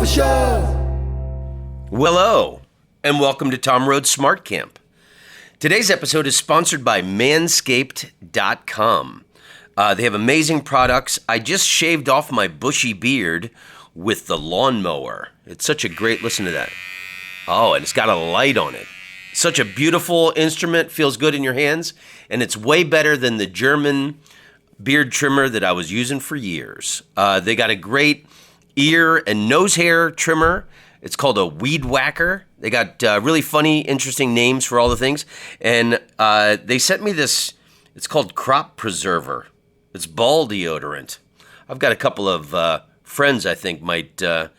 for sure. Hello, and welcome to Tom Rhodes Smart Camp. Today's episode is sponsored by Manscaped.com. They have amazing products. I just shaved off my bushy beard with the lawnmower. It's such a great, listen to that. Oh, and it's got a light on it. Such a beautiful instrument, feels good in your hands, and it's way better than the German beard trimmer that I was using for years. They got a great ear and nose hair trimmer. It's called a weed whacker. They got really funny, interesting names for all the things. And they sent me this, it's called Crop Preserver. It's ball deodorant. I've got a couple of friends I think might, I'm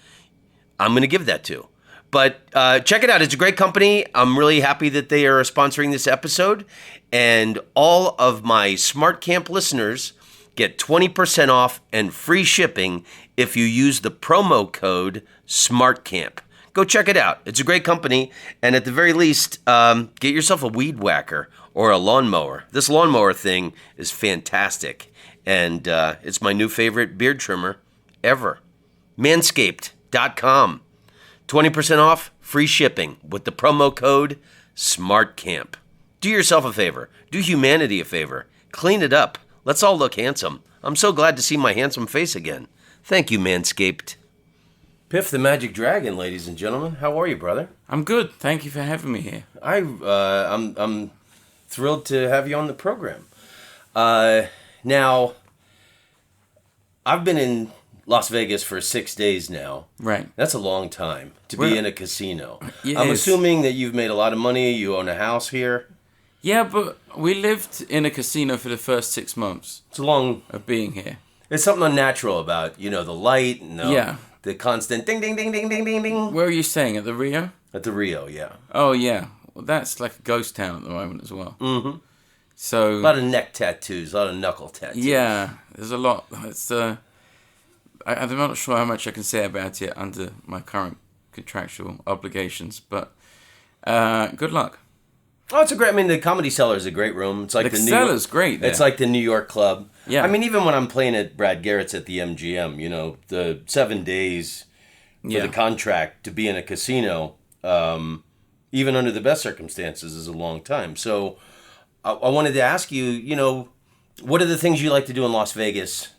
going to give that to. But check it out. It's a great company. I'm really happy that they are sponsoring this episode. And all of my Smart Camp listeners get 20% off and free shipping if you use the promo code SMARTCAMP. Go check it out. It's a great company. And at the very least, get yourself a weed whacker or a lawnmower. This lawnmower thing is fantastic. And it's my new favorite beard trimmer ever. Manscaped.com. 20% off, free shipping with the promo code SMARTCAMP. Do yourself a favor. Do humanity a favor. Clean it up. Let's all look handsome. I'm so glad to see my handsome face again. Thank you, Manscaped. Piff the Magic Dragon, ladies and gentlemen. How are you, brother? I'm good. Thank you for having me here. I'm thrilled to have you on the program. Now, I've been in Las Vegas for 6 days now. Right. That's a long time to be in a casino. Yes. I'm assuming that you've made a lot of money. You own a house here. Yeah, but we lived in a casino for the first 6 months. It's a long of being here. There's something unnatural about, the light and the constant ding, ding, ding, ding, ding, ding, ding. Where are you staying? At the Rio? At the Rio, yeah. Oh, yeah. Well, that's like a ghost town at the moment as well. Mm-hmm. So a lot of neck tattoos, a lot of knuckle tattoos. Yeah, there's a lot. It's I'm not sure how much I can say about it under my current contractual obligations, but good luck. Oh, it's a great. I mean, the Comedy Cellar is a great room. It's like the Cellar's great. There. It's like the New York Club. Yeah. I mean, even when I'm playing at Brad Garrett's at the MGM, the 7 days for the contract to be in a casino, even under the best circumstances, is a long time. So, I wanted to ask you, what are the things you like to do in Las Vegas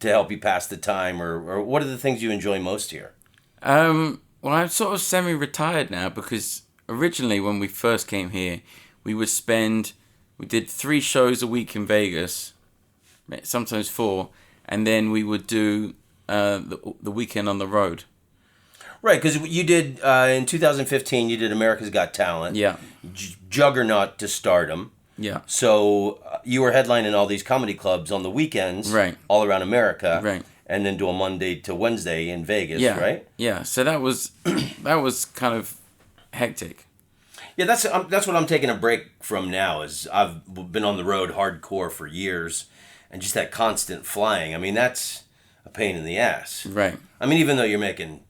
to help you pass the time, or what are the things you enjoy most here? Well, I'm sort of semi-retired now because originally when we first came here, we did 3 shows a week in Vegas, sometimes 4, and then we would do the weekend on the road. Right, because you did, in 2015, you did America's Got Talent. Yeah. Juggernaut to stardom. Yeah. So you were headlining all these comedy clubs on the weekends, right, all around America, right, and then do a Monday to Wednesday in Vegas, right? Yeah. So that was kind of hectic. Yeah, that's what I'm taking a break from now. Is I've been on the road hardcore for years, and just that constant flying. I mean, that's a pain in the ass. Right. I mean, even though you're making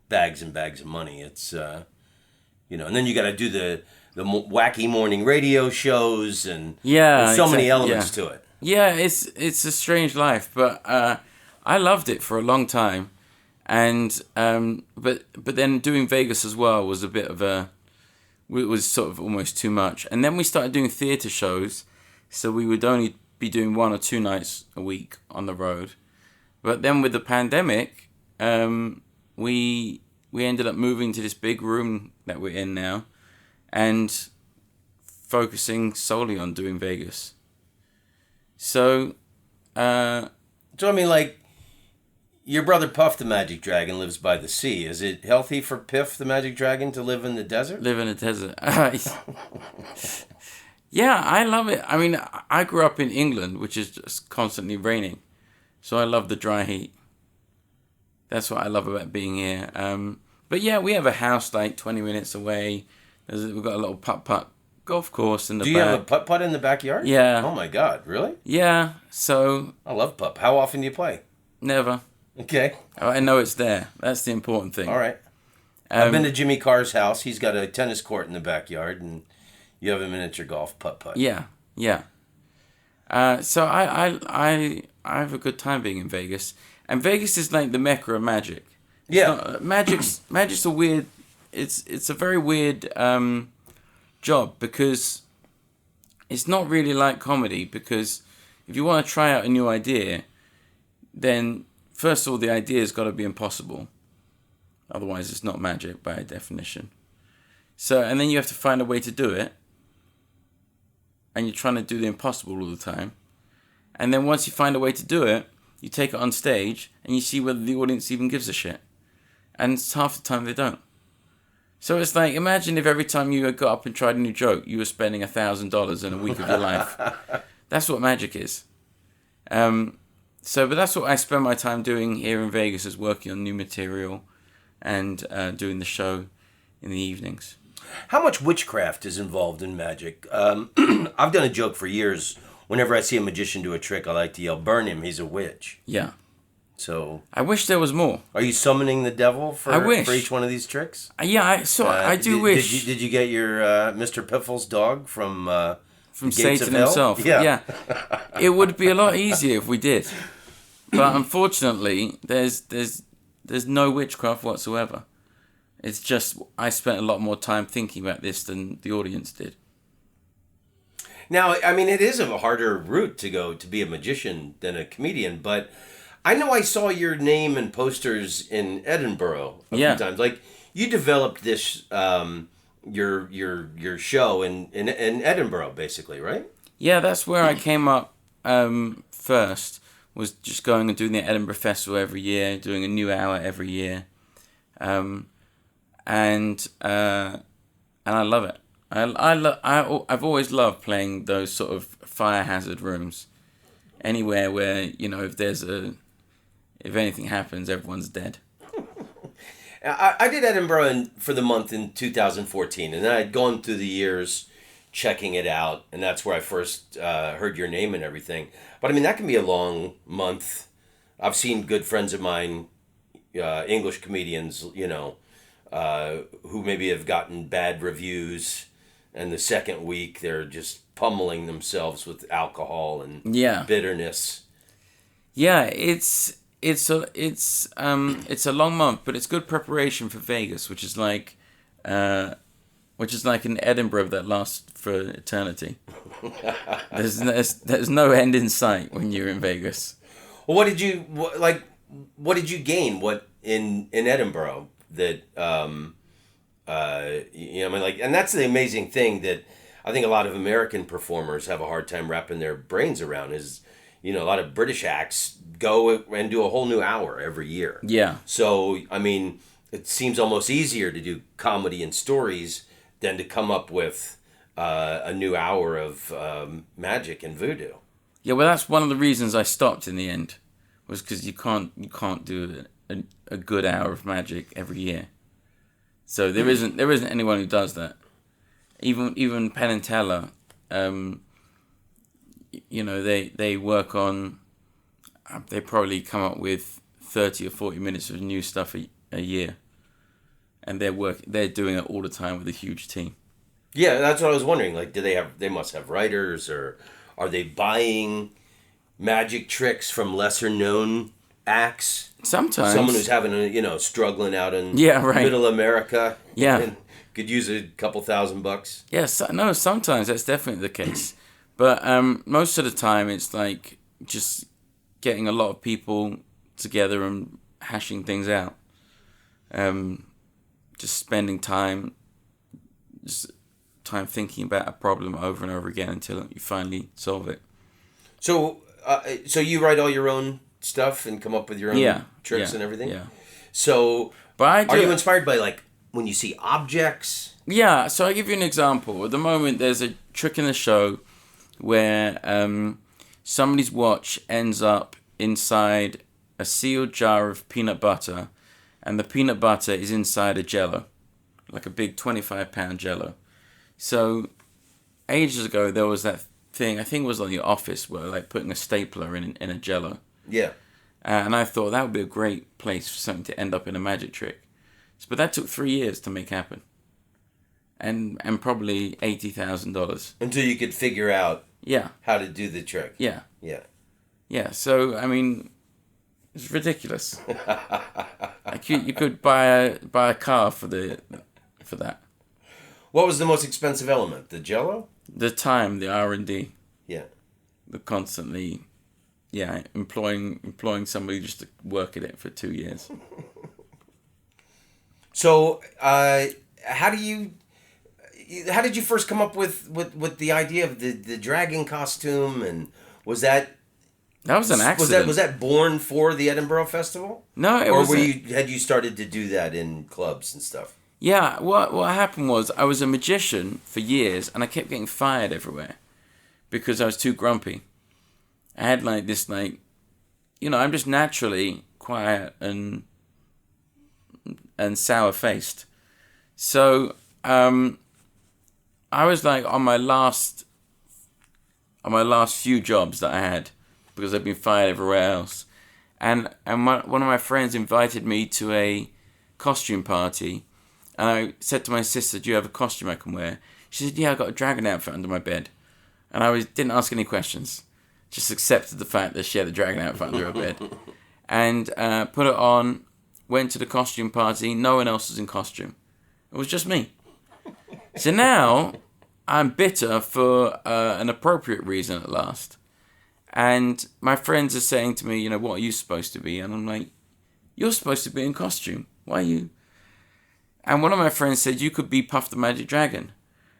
bags and bags of money, it's and then you got to do the wacky morning radio shows, and there's so many elements to it. Yeah, it's a strange life, but I loved it for a long time, and but then doing Vegas as well was a bit of it was sort of almost too much. And then we started doing theatre shows, so we would only be doing 1 or 2 nights a week on the road. But then with the pandemic, we ended up moving to this big room that we're in now, and focusing solely on doing Vegas. So I mean, like, your brother Puff the Magic Dragon lives by the sea. Is it healthy for Piff the Magic Dragon to live in the desert? Live in the desert. Yeah, I love it. I mean, I grew up in England, which is just constantly raining. So I love the dry heat. That's what I love about being here. But yeah, we have a house like 20 minutes away. We've got a little putt-putt golf course in the back. Do you have a putt-putt in the backyard? Yeah. Oh my God, really? Yeah, so... I love putt. How often do you play? Never. Okay. I know it's there. That's the important thing. All right. I've been to Jimmy Carr's house. He's got a tennis court in the backyard, and you have a miniature golf putt-putt. Yeah. So I have a good time being in Vegas. And Vegas is like the mecca of magic. Yeah. Magic's a weird. It's a very weird job, because it's not really like comedy. Because if you want to try out a new idea, then first of all, the idea's got to be impossible. Otherwise, it's not magic by definition. So, and then you have to find a way to do it. And you're trying to do the impossible all the time. And then once you find a way to do it, you take it on stage and you see whether the audience even gives a shit. And half the time they don't. So it's like, imagine if every time you got up and tried a new joke, you were spending $1,000 in a week of your life. That's what magic is. But that's what I spend my time doing here in Vegas, is working on new material and doing the show in the evenings. How much witchcraft is involved in magic? I've done a joke for years. Whenever I see a magician do a trick, I like to yell, "Burn him, he's a witch." Yeah. So I wish there was more. Are you summoning the devil for each one of these tricks? Yeah, I do wish. Did you get your Mr. Piffles dog from Satan himself? Yeah. It would be a lot easier if we did, but unfortunately, there's no witchcraft whatsoever. It's just I spent a lot more time thinking about this than the audience did. Now, I mean, it is a harder route to go to be a magician than a comedian, but I know I saw your name and posters in Edinburgh a few times. Like, you developed this your show in Edinburgh, basically, right? Yeah, that's where I came up first. Was just going and doing the Edinburgh Festival every year, doing a new hour every year, and I love it. I've always loved playing those sort of fire hazard rooms. Anywhere where, if anything happens, everyone's dead. I did Edinburgh for the month in 2014, and then I'd gone through the years checking it out, and that's where I first heard your name and everything. But I mean, that can be a long month. I've seen good friends of mine, English comedians, who maybe have gotten bad reviews, and the second week they're just pummeling themselves with alcohol and bitterness. Yeah, it's a long month, but it's good preparation for Vegas, which is like an Edinburgh that lasts for eternity. There's no end in sight when you're in Vegas. Well, what did you gain? What in Edinburgh that and that's the amazing thing that I think a lot of American performers have a hard time wrapping their brains around is, a lot of British acts go and do a whole new hour every year. Yeah. So, I mean, it seems almost easier to do comedy and stories than to come up with a new hour of magic and voodoo. Yeah, well, that's one of the reasons I stopped in the end, was because you can't do a good hour of magic every year. So there isn't anyone who does that. Even Penn and Teller, they work on. They probably come up with 30 or 40 minutes of new stuff a year, and they're doing it all the time with a huge team. Yeah, that's what I was wondering. Like, they must have writers, or are they buying magic tricks from lesser known acts? Sometimes someone who's having struggling out in middle America, and could use a couple $1,000. Yes, no, sometimes that's definitely the case, but most of the time it's like just getting a lot of people together and hashing things out. Just spending time thinking about a problem over and over again until you finally solve it. So you write all your own stuff and come up with your own tricks and everything? Yeah. So, are you inspired by, like, when you see objects? Yeah, so I'll give you an example. At the moment, there's a trick in the show where somebody's watch ends up inside a sealed jar of peanut butter, and the peanut butter is inside a Jell-O, like a big 25-pound Jell-O. So, ages ago, there was that thing, I think it was on The Office, where like putting a stapler in a Jell-O. Yeah. And I thought that would be a great place for something to end up in a magic trick. But that took 3 years to make happen. And probably $80,000. Until you could figure out how to do the trick. Yeah. Yeah. Yeah, so, I mean, It's ridiculous. Like you could buy a car for that. What was the most expensive element? The Jello? The time, the R&D, Yeah. the constantly, employing somebody just to work at it for 2 years. So, how did you first come up with the idea of the dragon costume, and was that an accident? Was that born for the Edinburgh Festival? No, had you started to do that in clubs and stuff? Yeah, what happened was I was a magician for years, and I kept getting fired everywhere because I was too grumpy. I had I'm just naturally quiet and sour-faced. So I was like on my last few jobs that I had because I'd been fired everywhere else, and one of my friends invited me to a costume party. And I said to my sister, "Do you have a costume I can wear?" She said, "Yeah, I got a dragon outfit under my bed." And I didn't ask any questions. Just accepted the fact that she had a dragon outfit under her bed. And put it on, went to the costume party. No one else was in costume. It was just me. So now I'm bitter for an appropriate reason at last. And my friends are saying to me, "What are you supposed to be?" And I'm like, "You're supposed to be in costume. Why are you?" And one of my friends said, "You could be Puff the Magic Dragon."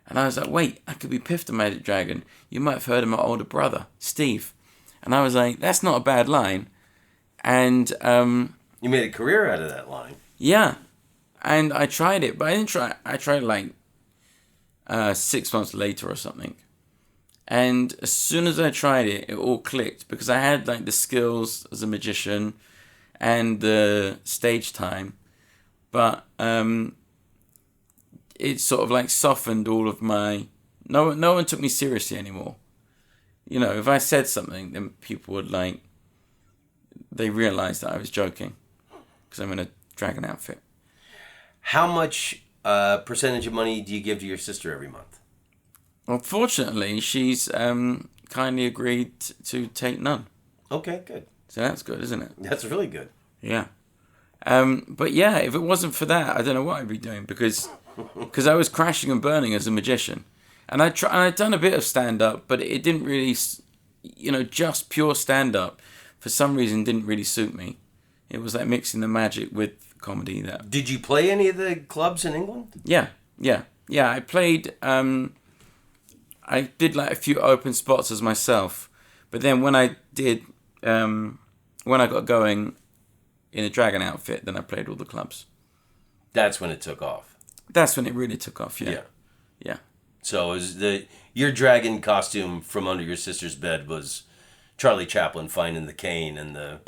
And I was like, "Wait, I could be Piff the Magic Dragon. You might have heard of my older brother, Steve." And I was like, "That's not a bad line." And you made a career out of that line. Yeah. And I tried it, but I didn't try. I tried like 6 months later or something. And as soon as I tried it, it all clicked because I had like the skills as a magician and the stage time. But it sort of like softened all of my... No one took me seriously anymore. If I said something, then people would like... They realised that I was joking because I'm in a dragon outfit. How much percentage of money do you give to your sister every month? Unfortunately, she's kindly agreed to take none. Okay, good. So that's good, isn't it? That's really good. Yeah. But yeah, if it wasn't for that, I don't know what I'd be doing because I was crashing and burning as a magician, and I'd done a bit of stand up, but it didn't really, just pure stand up for some reason didn't really suit me. It was like mixing the magic with comedy. Did you play any of the clubs in England? Yeah. I played. I did like a few open spots as myself, but then when I got going in a dragon outfit, then I played all the clubs. That's when it took off. That's when it really took off, yeah. So your dragon costume from under your sister's bed was Charlie Chaplin finding the cane and the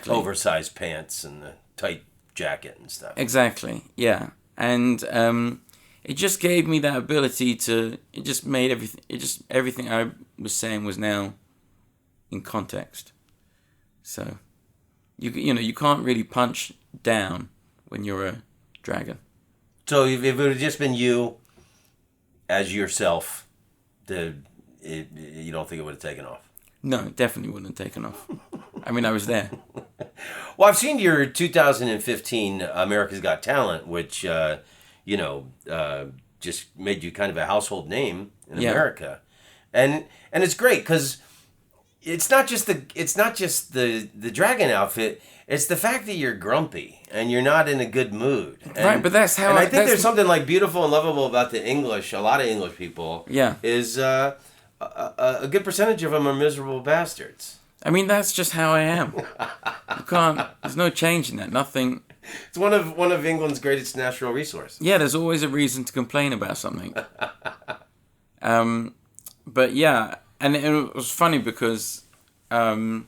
oversized pants and the tight jacket and stuff. Exactly, yeah. And it just gave me that ability to... It just made everything I was saying was now in context. So... You can't really punch down when you're a dragon. So if it would have just been you as yourself, you don't think it would have taken off? No, it definitely wouldn't have taken off. I mean, I was there. Well, I've seen your 2015 America's Got Talent, which just made you kind of a household name in America, and it's great because. It's not just the dragon outfit. It's the fact that you're grumpy and you're not in a good mood. Right, but that's how. And I think there's something like beautiful and lovable about the English. A lot of English people. Yeah. Is a good percentage of them are miserable bastards. I mean, that's just how I am. You can't. There's no change in that. Nothing. It's one of England's greatest natural resources. Yeah, there's always a reason to complain about something. But yeah. And it was funny because when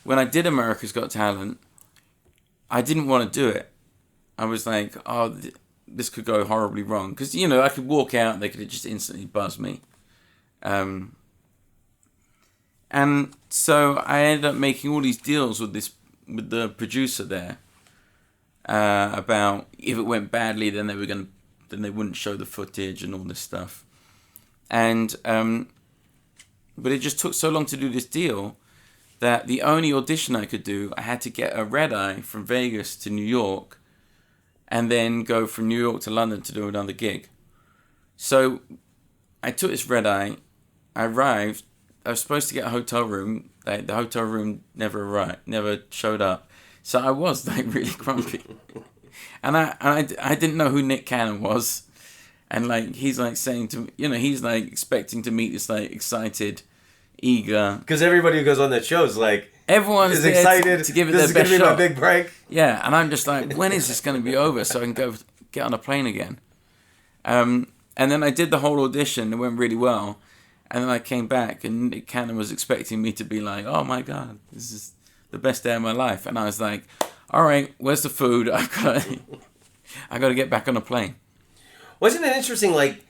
I did America's Got Talent, I didn't want to do it. I was like, oh, this could go horribly wrong. Because, I could walk out and they could just instantly buzz me. And so I ended up making all these deals with the producer there about if it went badly, then they wouldn't show the footage and all this stuff. And... But it just took so long to do this deal that the only audition I could do, I had to get a red eye from Vegas to New York, and then go from New York to London to do another gig. So I took this red eye. I arrived. I was supposed to get a hotel room. The hotel room never showed up. So I was like really grumpy, and I didn't know who Nick Cannon was, and like he's like saying to me, he's like expecting to meet this like excited, eager. Because everybody who goes on that show is like everyone's excited to give it this their is best gonna shot. be my big break. Yeah, and I'm just like, when is this going to be over so I can go get on a plane again? And then I did the whole audition. It went really well. And then I came back, and Nick Cannon was expecting me to be like, oh my God, this is the best day of my life. And I was like, all right, where's the food? I got to get back on a plane. Wasn't it interesting, like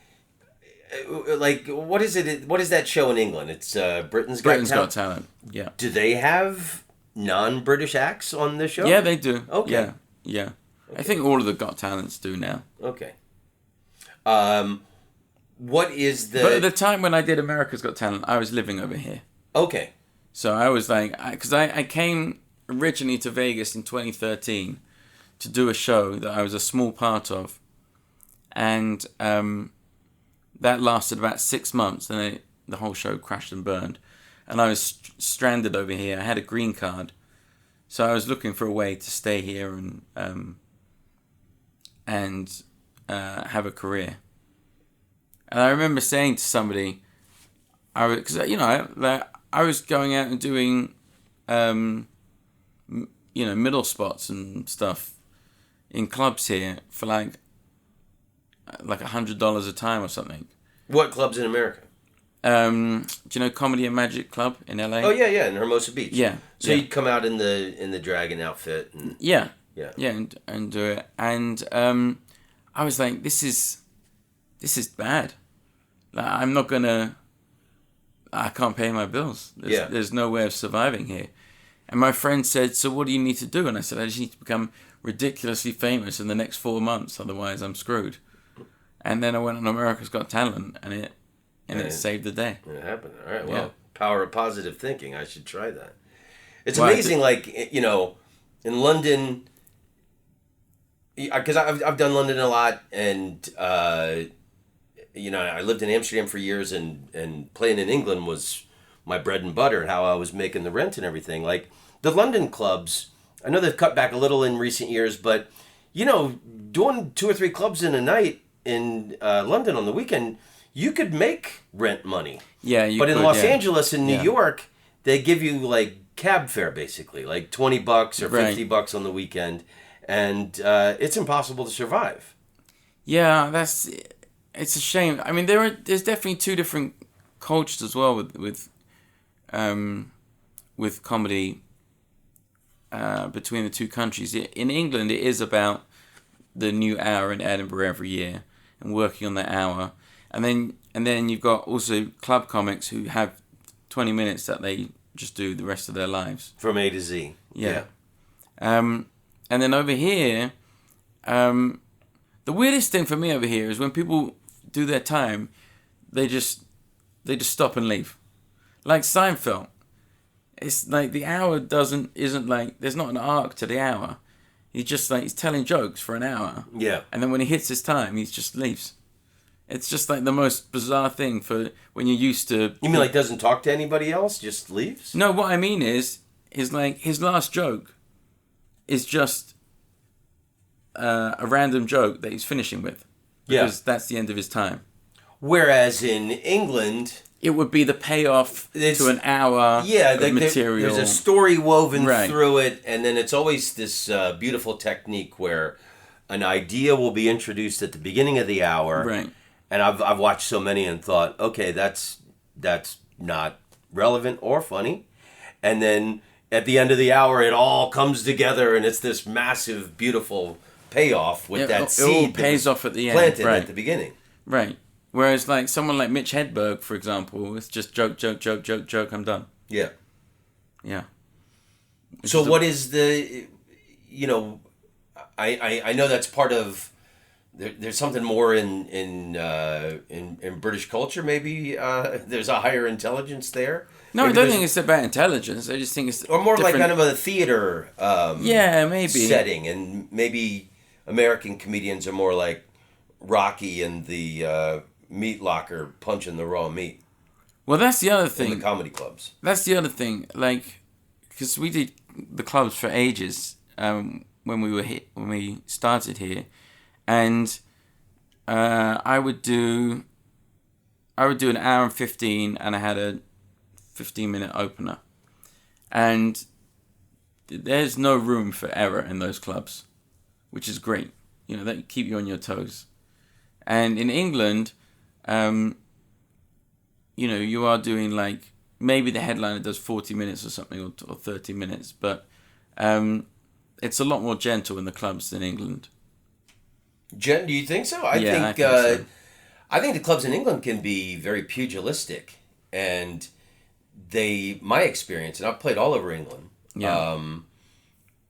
what is it? What is that show in England? It's Britain's Got Talent. Yeah. Do they have non-British acts on the show? Yeah, they do. Okay. Yeah. Okay. I think all of the Got Talents do now. Okay. What is the... But at the time when I did America's Got Talent, I was living over here. Okay. So I was like... Because I came originally to Vegas in 2013 to do a show that I was a small part of. And that lasted about 6 months. And the whole show crashed and burned. And I was stranded over here. I had a green card. So I was looking for a way to stay here and have a career. And I remember saying to somebody, I was going out and doing, middle spots and stuff in clubs here for like $100 a time or something. What clubs in America? Do you know Comedy and Magic Club in LA? Oh yeah, in Hermosa Beach. Yeah. So you'd come out in the dragon outfit and yeah, yeah, and do it. And I was like, this is bad. Like, I can't pay my bills. There's no way of surviving here. And my friend said, so what do you need to do? And I said, I just need to become ridiculously famous in the next 4 months, otherwise I'm screwed. And then I went on America's Got Talent, and it saved the day. It happened. All right, well, power of positive thinking. I should try that. It's Well, amazing, in London, because I've done London a lot, and I lived in Amsterdam for years, and playing in England was my bread and butter, how I was making the rent and everything. Like, the London clubs, I know they've cut back a little in recent years, but, doing 2 or 3 clubs in a night in London on the weekend, you could make rent money. Yeah, But in Los Angeles and New York, they give you, like, cab fare, basically, like $20 or $50 on the weekend, and it's impossible to survive. Yeah, it's a shame. I mean, there's definitely 2 different cultures as well with comedy between the 2 countries. In England, it is about the new hour in Edinburgh every year and working on that hour, and then you've got also club comics who have 20 minutes that they just do the rest of their lives From A to Z. Yeah. And then over here, the weirdest thing for me over here is when people do their time, they just stop and leave. Like Seinfeld. It's like the hour isn't like, there's not an arc to the hour. He's telling jokes for an hour. Yeah. And then when he hits his time, he just leaves. It's just like the most bizarre thing for when you're used to... You mean like doesn't talk to anybody else, just leaves? No, what I mean is like his last joke is just a random joke that he's finishing with. Because that's the end of his time. Whereas in England... It would be the payoff to an hour of material. There's a story woven through it, and then it's always this beautiful technique where an idea will be introduced at the beginning of the hour. Right. And I've watched so many and thought, okay, that's not relevant or funny. And then at the end of the hour, it all comes together, and it's this massive, beautiful payoff with that seed. It all pays off at the end. Planted at the beginning. Right. Whereas like someone like Mitch Hedberg, for example, it's just joke, I'm done. Yeah. Yeah. So what is the, I know that's part of, there's something more in British culture, maybe there's a higher intelligence there. No, I don't think it's about intelligence. I just think it's or more like different- kind of a theater maybe setting, and maybe American comedians are more like Rocky and the meat locker punching the raw meat Well, that's the other in thing. the comedy clubs. That's the other thing. Like, because we did the clubs for ages when we started here, and I would do an hour and 15, and I had a 15-minute opener, and there's no room for error in those clubs, which is great. You know, they keep you on your toes. And in England, you are doing like, maybe the headliner does 40 minutes or something, or 30 minutes, but it's a lot more gentle in the clubs than England. Jen, do you think so? I think so. I think the clubs in England can be very pugilistic, and my experience, and I've played all over England. Yeah.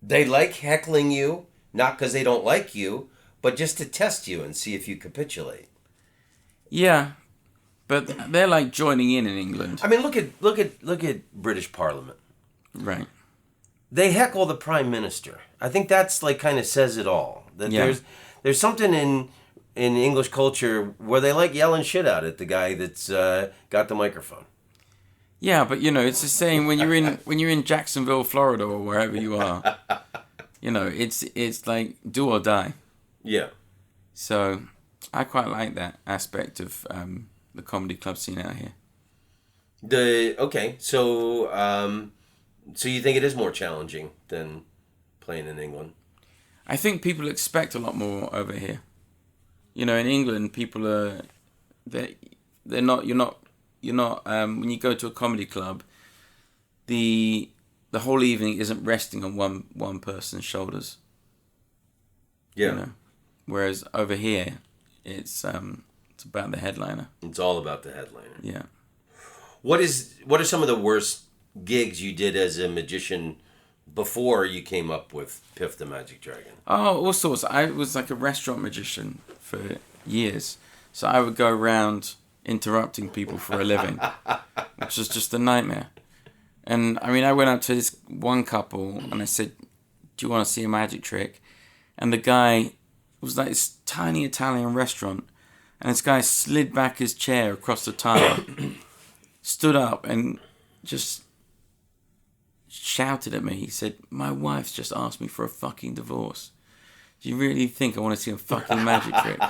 They like heckling you, not because they don't like you, but just to test you and see if you capitulate. Yeah, but they're like joining in England. I mean, look at British Parliament. Right. They heckle the Prime Minister. I think that's like kind of says it all. That Yeah. there's something in English culture where they like yelling shit out at the guy that's got the microphone. Yeah, but it's the same when you're in Jacksonville, Florida, or wherever you are. It's like do or die. Yeah. So I quite like that aspect of the comedy club scene out here. So you think it is more challenging than playing in England? I think people expect a lot more over here. In England, people are they're not. You're not. When you go to a comedy club, the whole evening isn't resting on one person's shoulders. Yeah. Whereas over here, it's about the headliner. It's all about the headliner. Yeah. What are some of the worst gigs you did as a magician before you came up with Piff the Magic Dragon? Oh, all sorts. I was like a restaurant magician for years, so I would go around interrupting people for a living, which was just a nightmare. And I mean, I went up to this one couple and I said, "Do you want to see a magic trick?" And the guy, it was like this tiny Italian restaurant, and this guy slid back his chair across the tile, stood up, and just shouted at me. He said, "My wife's just asked me for a fucking divorce. Do you really think I want to see a fucking magic trick?"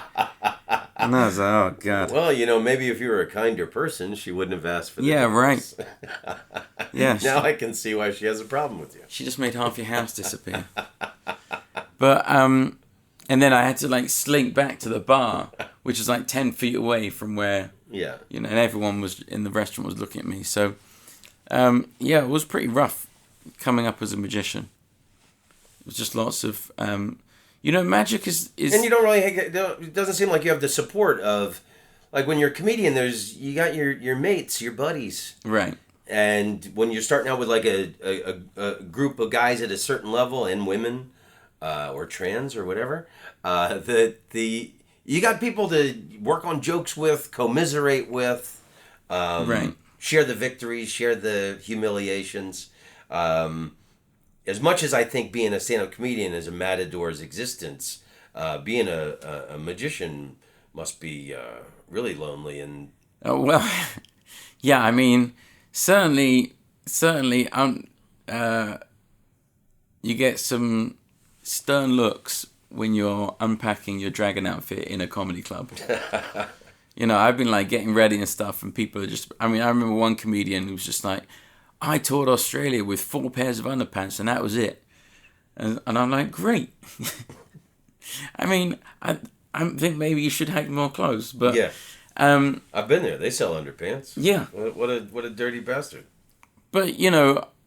And I was like, "Oh God." Well, maybe if you were a kinder person, she wouldn't have asked for that. Yeah, right. Yeah. Now I can see why she has a problem with you. She just made half your house disappear. But and then I had to like slink back to the bar, which was like 10 feet away from where and everyone was in the restaurant was looking at me. So it was pretty rough coming up as a magician. It was just lots of magic is and you don't really. It doesn't seem like you have the support of, like when you're a comedian. You got your mates, your buddies, right. And when you're starting out with like a group of guys at a certain level and women, or trans or whatever, you got people to work on jokes with, commiserate with, right. Share the victories, share the humiliations. As much as I think being a stand-up comedian is a matador's existence, being a magician must be really lonely and. Oh, well, yeah. I mean, certainly, you get some stern looks when you're unpacking your dragon outfit in a comedy club. I've been like getting ready and stuff, and people are just. I mean, I remember one comedian who was just like, "I toured Australia with 4 pairs of underpants, and that was it." And I'm like, great. I mean, I think maybe you should have more clothes, but yeah. I've been there. They sell underpants. Yeah. What a dirty bastard. But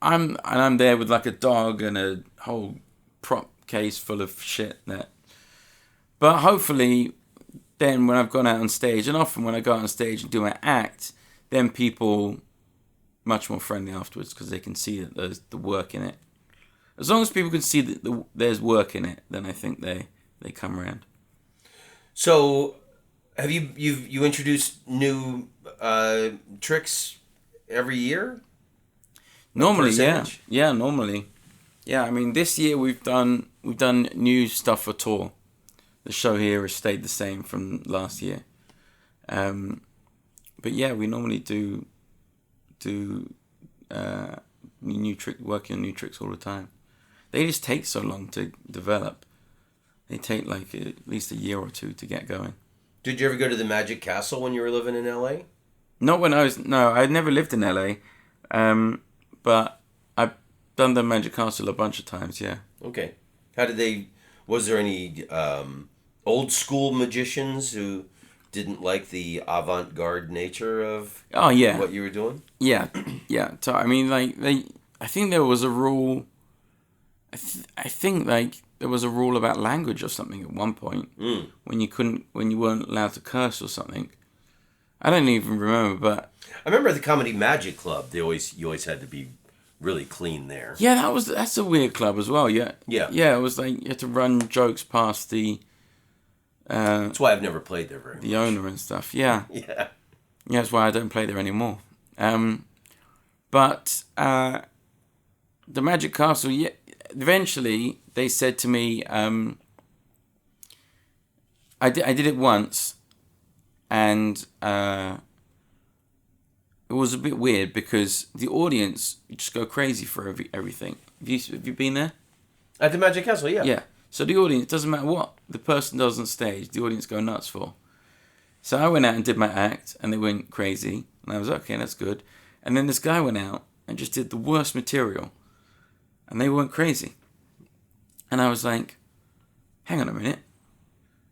I'm there with like a dog and a whole prop case full of shit that. But hopefully, then when I've gone out on stage, and often when I go out on stage and do my act, then people much more friendly afterwards because they can see that there's the work in it. As long as people can see that there's work in it, then I think they come around. So, have you introduced new tricks every year? Normally, percentage? yeah, normally, yeah. I mean, this year we've done new stuff for tour. The show here has stayed the same from last year, but yeah, we normally do working on new tricks all the time. They just take so long to develop. They take like at least a year or two to get going. Did you ever go to the Magic Castle when you were living in LA? Not when I'd never lived in LA, but I've done the Magic Castle a bunch of times, yeah. Okay. Was there any old school magicians who didn't like the avant-garde nature of what you were doing? Yeah, yeah. So, I mean, like, I think there was a rule, I think, like, there was a rule about language or something at one point when you weren't allowed to curse or something. I don't even remember, but I remember at the Comedy Magic Club, you always had to be really clean there. Yeah, that's a weird club as well. Yeah, yeah. It was like you had to run jokes past the. That's why I've never played there very much. The owner and stuff. Yeah. Yeah. That's why I don't play there anymore. But the Magic Castle. Yeah. Eventually, they said to me, I did it once, and it was a bit weird because the audience just go crazy for everything. Have you been there? At the Magic Castle, yeah. Yeah. So the audience, doesn't matter what the person does on stage, the audience go nuts for. So I went out and did my act, and they went crazy, and I was okay, that's good. And then this guy went out and just did the worst material, and they went crazy. And I was like, hang on a minute,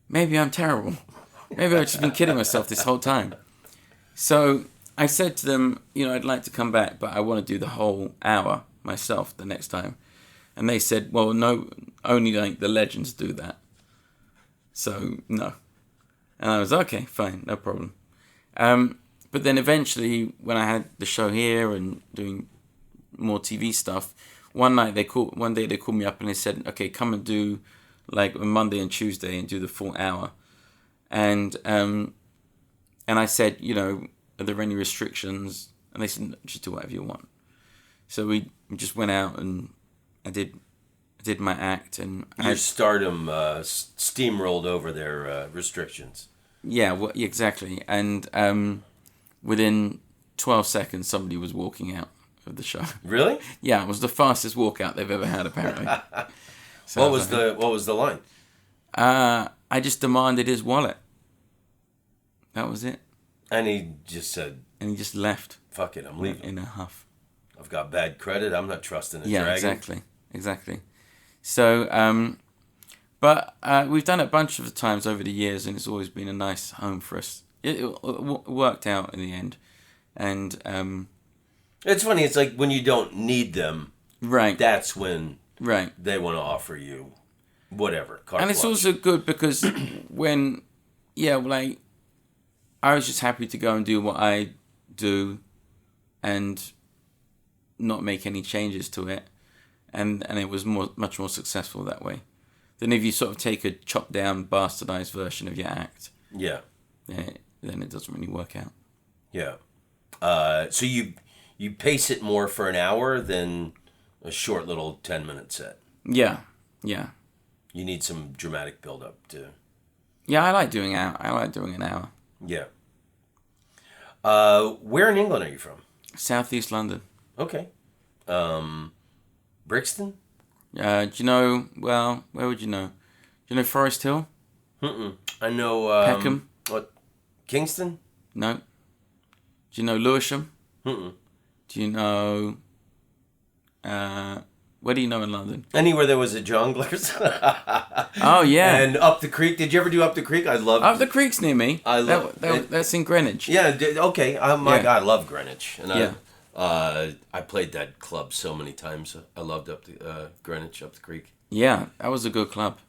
maybe I'm terrible. Maybe I've just been kidding myself this whole time. So I said to them, I'd like to come back, but I want to do the whole hour myself the next time. And they said, well, no, only like the legends do that. So, no. And I was, okay, fine, no problem. But then eventually, when I had the show here and doing more TV stuff, one day they called me up and they said, okay, come and do like on Monday and Tuesday and do the full hour. And I said, are there any restrictions? And they said, just do whatever you want. So we just went out and I did my act, and your stardom steamrolled over their restrictions. Yeah, well, exactly. And within 12 seconds, somebody was walking out of the show. Really? Yeah, it was the fastest walkout they've ever had, apparently. So what was the line? I just demanded his wallet. That was it. And he just said. And he just left. Fuck it, I'm leaving. In a huff. I've got bad credit. I'm not trusting a dragon. Yeah, exactly. So, but we've done it a bunch of times over the years, and it's always been a nice home for us. It worked out in the end, and it's funny. It's like when you don't need them, right? That's when they want to offer you whatever. And it's also good because when, like, I was just happy to go and do what I do, and not make any changes to it. And it was much more successful that way than if you sort of take a chopped down, bastardized version of your act. Yeah. Then it doesn't really work out. Yeah. So you pace it more for an hour than a short little 10-minute set. Yeah. You need some dramatic build-up too. Yeah, I like doing an hour. Yeah. Where in England are you from? Southeast London. Okay. Brixton? Do you know, well, where would you know? Do you know Forest Hill? I know... Peckham? What? Kingston? No. Do you know Lewisham? Do you know... where do you know in London? Anywhere there was a Jongleurs. Oh, yeah. And Up the Creek. Did you ever do Up the Creek? I love... Up the Creek's near me. I love... That's in Greenwich. Yeah, okay. God, I love Greenwich. And I played that club so many times. I loved Greenwich, Up the Creek. Yeah, that was a good club.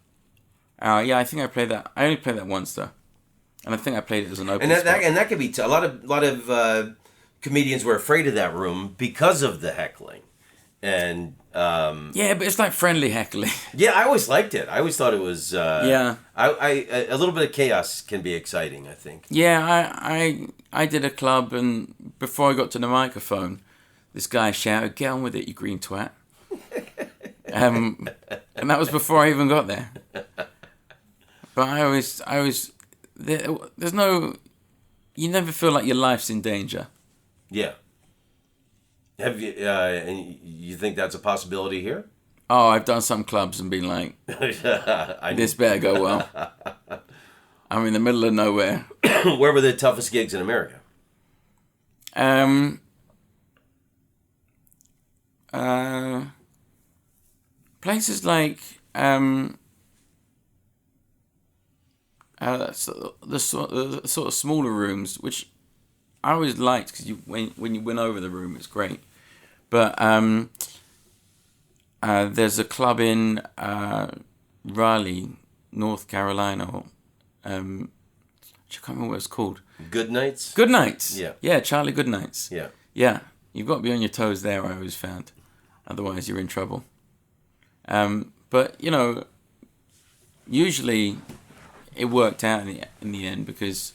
I think I played that. I only played that once though, and I think I played it as an open. And that could be a lot of comedians were afraid of that room because of the heckling, and yeah, but it's like friendly heckling. Yeah, I always liked it. I always thought it was. Yeah. I a little bit of chaos can be exciting, I think. Yeah, I did a club, and before I got to the microphone, this guy shouted, "Get on with it, you green twat." And that was before I even got there. But I always, there's no, you never feel like your life's in danger. Yeah. Have you? And you think that's a possibility here? Oh, I've done some clubs and been like, this better go well. I'm in the middle of nowhere. Where were the toughest gigs in America? Places like the sort of smaller rooms, which I always liked because when you went over the room, it's great. But there's a club in Raleigh, North Carolina. I can't remember what it's called. Good Nights? Good Nights. Yeah. Yeah, Charlie Good Nights. Yeah. Yeah. You've got to be on your toes there, I always found. Otherwise, you're in trouble. But, you know, usually it worked out in the end because,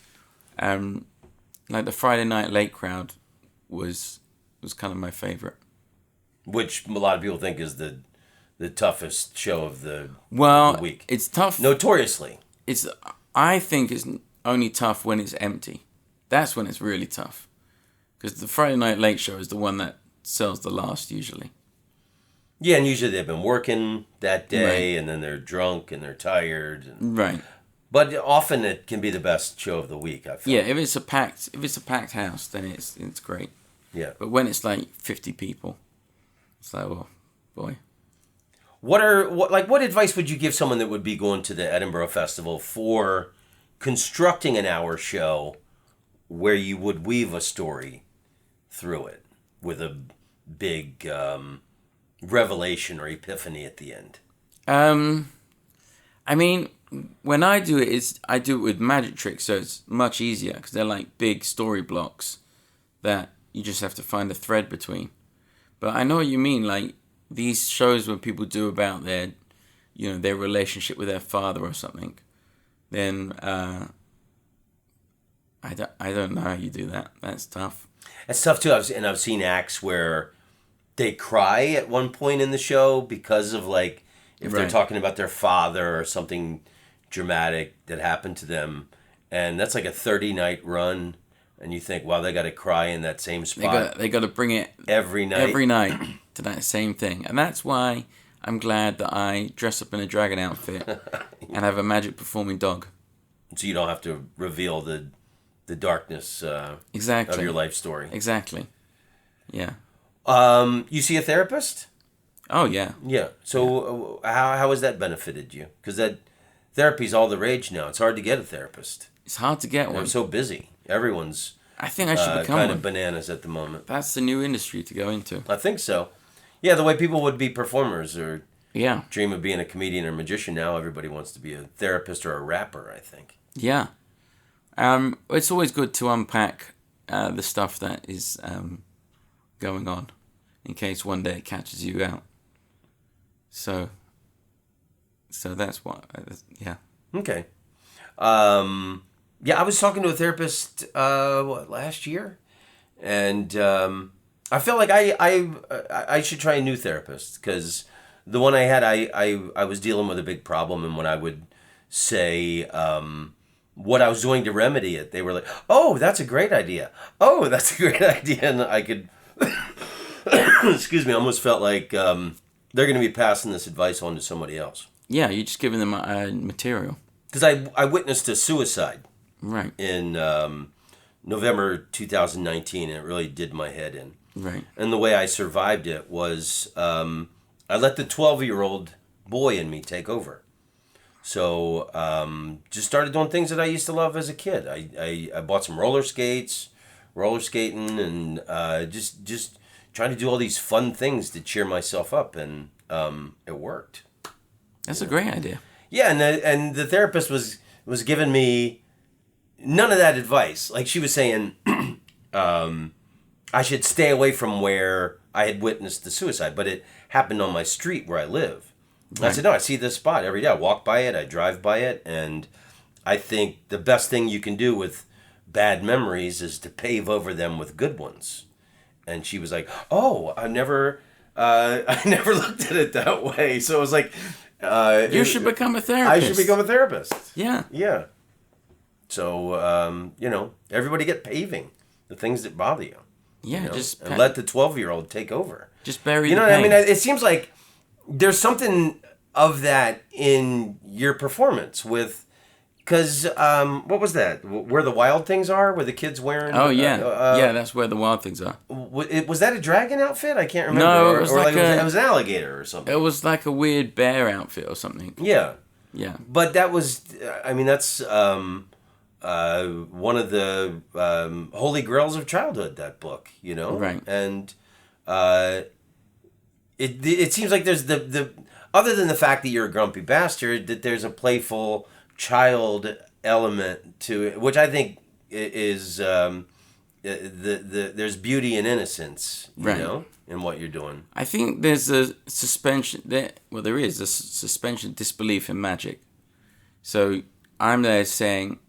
like, the Friday night late crowd was kind of my favorite. Which a lot of people think is the toughest show of the week. It's tough. Notoriously. I think it's only tough when it's empty. That's when it's really tough. Because the Friday night late show is the one that sells the last usually. Yeah, and usually they've been working that day, Right. and then they're drunk and they're tired. Right. But often it can be the best show of the week, I feel. Yeah, if it's a packed house, then it's great. Yeah. But when it's like 50 people, it's like, oh boy. What advice would you give someone that would be going to the Edinburgh Festival for constructing an hour show where you would weave a story through it with a big revelation or epiphany at the end? I mean, when I do it, I do it with magic tricks, so it's much easier because they're like big story blocks that you just have to find a thread between. But I know what you mean, like these shows when people do about their relationship with their father or something, then I don't know how you do that. That's tough. It's tough too. I've seen acts where they cry at one point in the show because of like if they're Right. talking about their father or something dramatic that happened to them, and that's like a 30-night run, and you think, wow, they got to cry in that same spot. They got to bring it every night to that same thing, and that's why I'm glad that I dress up in a dragon outfit and have a magic performing dog. So you don't have to reveal the darkness Exactly. of your life story. Exactly. Yeah. You see a therapist? Oh yeah. Yeah. So how has that benefited you? Because that therapy's all the rage now. It's hard to get a therapist. It's hard to get one. I'm so busy. Everyone's I think I should become kind one. of bananas at the moment. That's the new industry to go into. I think so. Yeah, the way people would be performers or Yeah. dream of being a comedian or magician, now everybody wants to be a therapist or a rapper, I think. Yeah. It's always good to unpack the stuff that is going on in case one day it catches you out. So that's what, yeah. Okay. Yeah, I was talking to a therapist last year, and I felt like I should try a new therapist because the one I had, I was dealing with a big problem, and when I would say what I was doing to remedy it, they were like, "Oh, that's a great idea. Oh, that's a great idea," and I could, excuse me, I almost felt like they're going to be passing this advice on to somebody else. Yeah, you're just giving them material. Because I witnessed a suicide. Right. In November 2019, and it really did my head in. Right. And the way I survived it was I let the 12-year-old boy in me take over. So just started doing things that I used to love as a kid. I bought some roller skating, and just trying to do all these fun things to cheer myself up, and it worked. That's a great idea. Yeah, and the therapist was giving me none of that advice. Like she was saying, I should stay away from where I had witnessed the suicide, but it happened on my street where I live. And I said, no, I see this spot every day. I walk by it, I drive by it, and I think the best thing you can do with bad memories is to pave over them with good ones. And she was like, "Oh, I never looked at it that way." So it was like, you should become a therapist. I should become a therapist. Yeah. Yeah. So, everybody get paving the things that bother you. Yeah, and let the 12-year-old take over. Just bury the pain. What I mean? It seems like there's something of that in your performance with, because what was that? Where the wild things are, where the kids wearing? Oh yeah, yeah, that's where the wild things are. Was that a dragon outfit? I can't remember. No, it was it was an alligator or something. It was like a weird bear outfit or something. Yeah. Yeah. But that was, that's one of the holy grails of childhood, that book, Right. And it seems like there's the other than the fact that you're a grumpy bastard, that there's a playful child element to it, which I think is there's beauty and innocence, in what you're doing. I think there's a suspension there. Well, there is a suspension of disbelief in magic. So I'm there saying,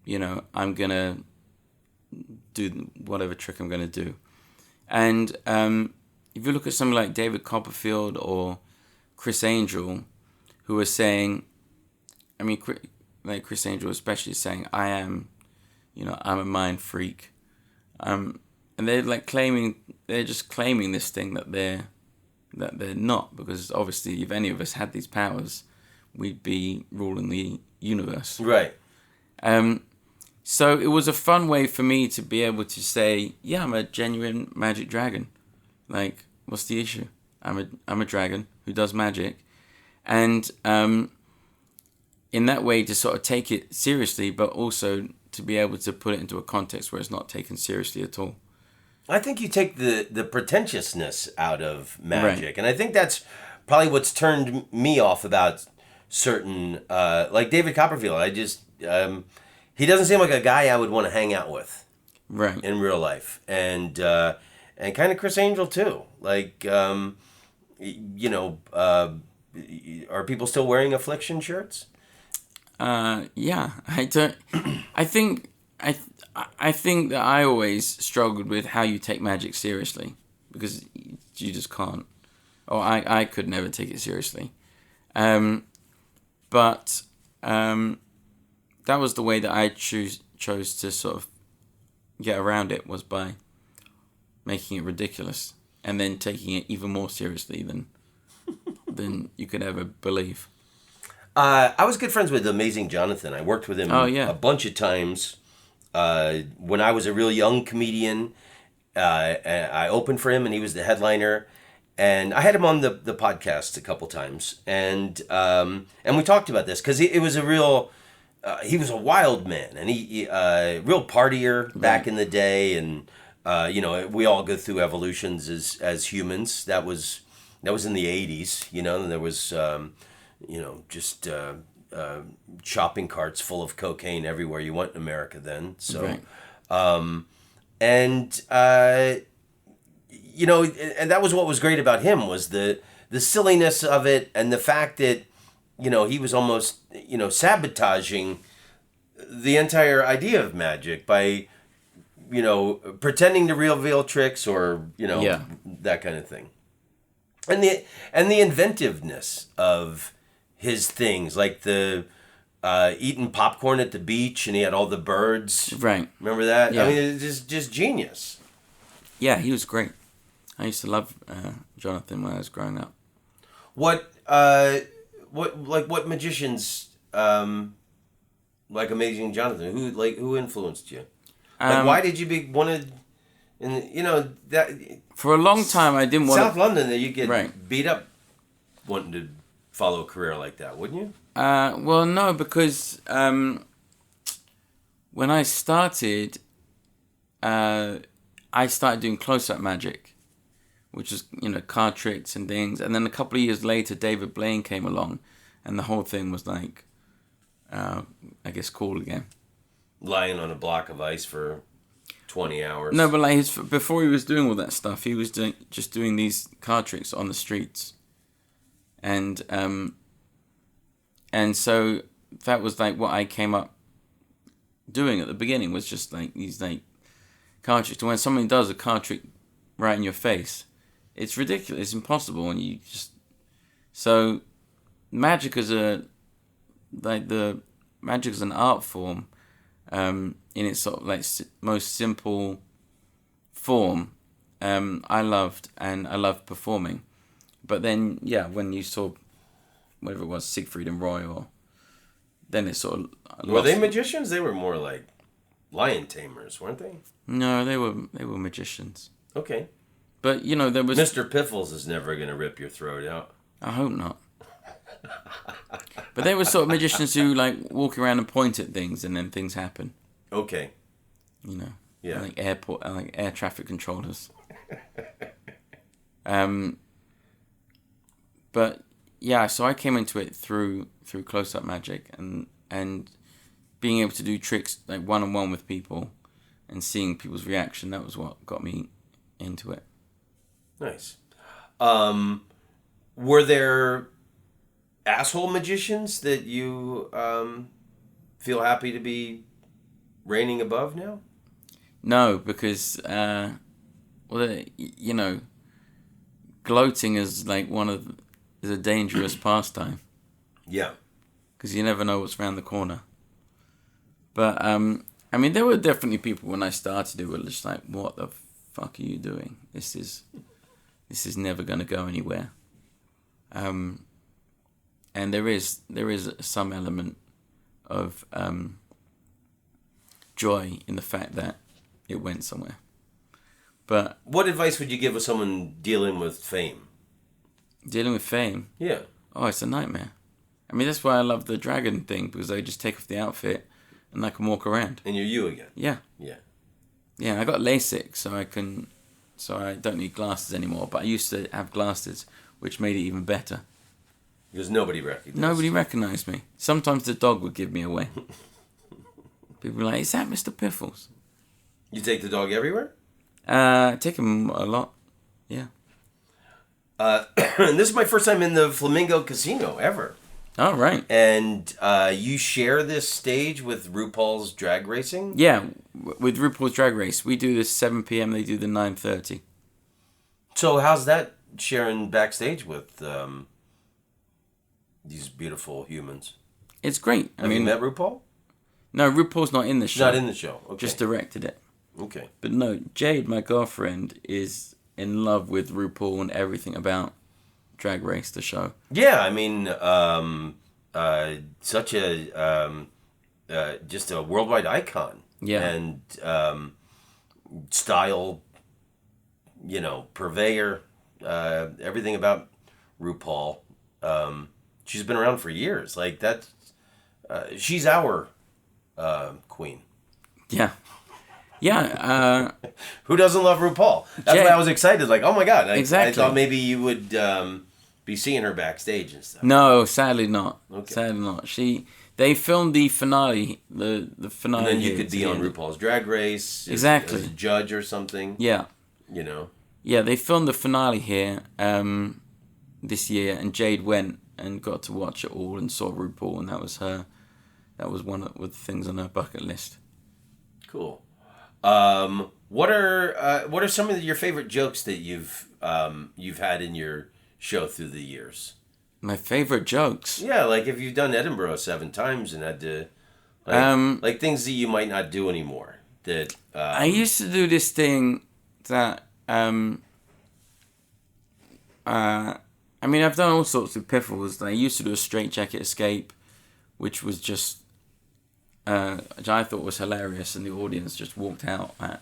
I'm gonna do whatever trick I'm gonna do, and if you look at something like David Copperfield or Chris Angel, who are saying, like Chris Angel especially saying, I am, I'm a mind freak, and they're just claiming this thing that they're not, because obviously if any of us had these powers, we'd be ruling the universe. Right. So it was a fun way for me to be able to say, yeah, I'm a genuine magic dragon. Like, what's the issue? I'm a dragon who does magic, and in that way to sort of take it seriously, but also to be able to put it into a context where it's not taken seriously at all. I think you take the pretentiousness out of magic, right. And I think that's probably what's turned me off about certain, like David Copperfield. I just he doesn't seem like a guy I would want to hang out with, right, in real life, and kind of Chris Angel too. Like, are people still wearing Affliction shirts? Yeah, I don't. I think that I always struggled with how you take magic seriously, because you just can't. Or I could never take it seriously. But that was the way that I chose to sort of get around it, was by making it ridiculous and then taking it even more seriously than you could ever believe. I was good friends with Amazing Jonathan. I worked with him a bunch of times when I was a real young comedian. I opened for him, and he was the headliner. And I had him on the podcast a couple times, and we talked about this, because it was a real. He was a wild man, and he real partier back in the day, and we all go through evolutions as humans. That was in the 80s, and there was just shopping carts full of cocaine everywhere you went in America then. So, right. And that was what was great about him, was the silliness of it, and the fact that, he was almost, sabotaging the entire idea of magic by, pretending to reveal tricks, or, that kind of thing. And the inventiveness of his things, like the eating popcorn at the beach, and he had all the birds. Right. Remember that? Yeah. I mean, it's just genius. Yeah, he was great. I used to love Jonathan when I was growing up. What magicians like Amazing Jonathan? Who influenced you? Why did you wanted? And that for a long time I didn't want South London. That you get beat up wanting to follow a career like that, wouldn't you? Well, no, because when I started doing close-up magic, which is, card tricks and things. And then a couple of years later, David Blaine came along, and the whole thing was like, I guess, cool again. Lying on a block of ice for 20 hours. No, but before he was doing all that stuff, he was just doing these card tricks on the streets. And so that was like what I came up doing at the beginning, was just like these like card tricks. When somebody does a card trick right in your face. It's ridiculous. It's impossible, and you just so magic is an art form, in its sort of like most simple form. I loved, and I loved performing, but then when you saw whatever it was, Siegfried and Roy, or then it sort of were they magicians? They were more like lion tamers, weren't they? No, they were magicians. Okay. But, there was... Mr. Piffles is never going to rip your throat out. I hope not. But they were sort of magicians who, like, walk around and point at things and then things happen. Okay. Yeah. Like air traffic controllers. But, yeah, so I came into it through close-up magic and being able to do tricks, like, one-on-one with people and seeing people's reaction. That was what got me into it. Nice. Were there asshole magicians that you feel happy to be reigning above now? No, because gloating is like is a dangerous pastime. Yeah. Because you never know what's around the corner. But there were definitely people when I started who were just like, "What the fuck are you doing? This is never going to go anywhere." And there is some element of joy in the fact that it went somewhere. But what advice would you give someone dealing with fame? Dealing with fame? Yeah. Oh, it's a nightmare. That's why I love the dragon thing, because I just take off the outfit and I can walk around. And you're you again. Yeah. Yeah. Yeah, I got LASIK, so I don't need glasses anymore. But I used to have glasses, which made it even better. Because nobody recognized me. Sometimes the dog would give me away. People were like, "Is that Mr. Piffles?" You take the dog everywhere? I take him a lot. Yeah. And this is my first time in the Flamingo Casino ever. Oh, right. And you share this stage with RuPaul's Drag Racing? Yeah, with RuPaul's Drag Race. We do the 7 p.m., they do the 9:30. So how's that sharing backstage with these beautiful humans? It's great. Have you met RuPaul? No, RuPaul's not in the show. Not in the show, okay. Just directed it. Okay. But no, Jade, my girlfriend, is in love with RuPaul and everything about Drag Race, the show. Yeah, such a just a worldwide icon. Yeah. And style, purveyor, everything about RuPaul. She's been around for years. Like that, she's our queen. Yeah. Yeah. Who doesn't love RuPaul? That's why I was excited. Like, oh my God. Exactly. I thought maybe you would be seeing her backstage and stuff. No, sadly not. Okay. Sadly not. They filmed the finale, the finale. And then you could be on RuPaul's Drag Race. Exactly. As a judge or something. Yeah. Yeah, they filmed the finale here this year, and Jade went and got to watch it all and saw RuPaul, and that was one of the things on her bucket list. Cool. What are some of your favorite jokes that you've had in your show through the years? My favorite jokes? Yeah, like if you've done Edinburgh 7 times and had to, like things that you might not do anymore. That I used to do this thing that I've done all sorts of Piffles. I used to do a straitjacket escape, which was just which I thought was hilarious, and the audience just walked out at.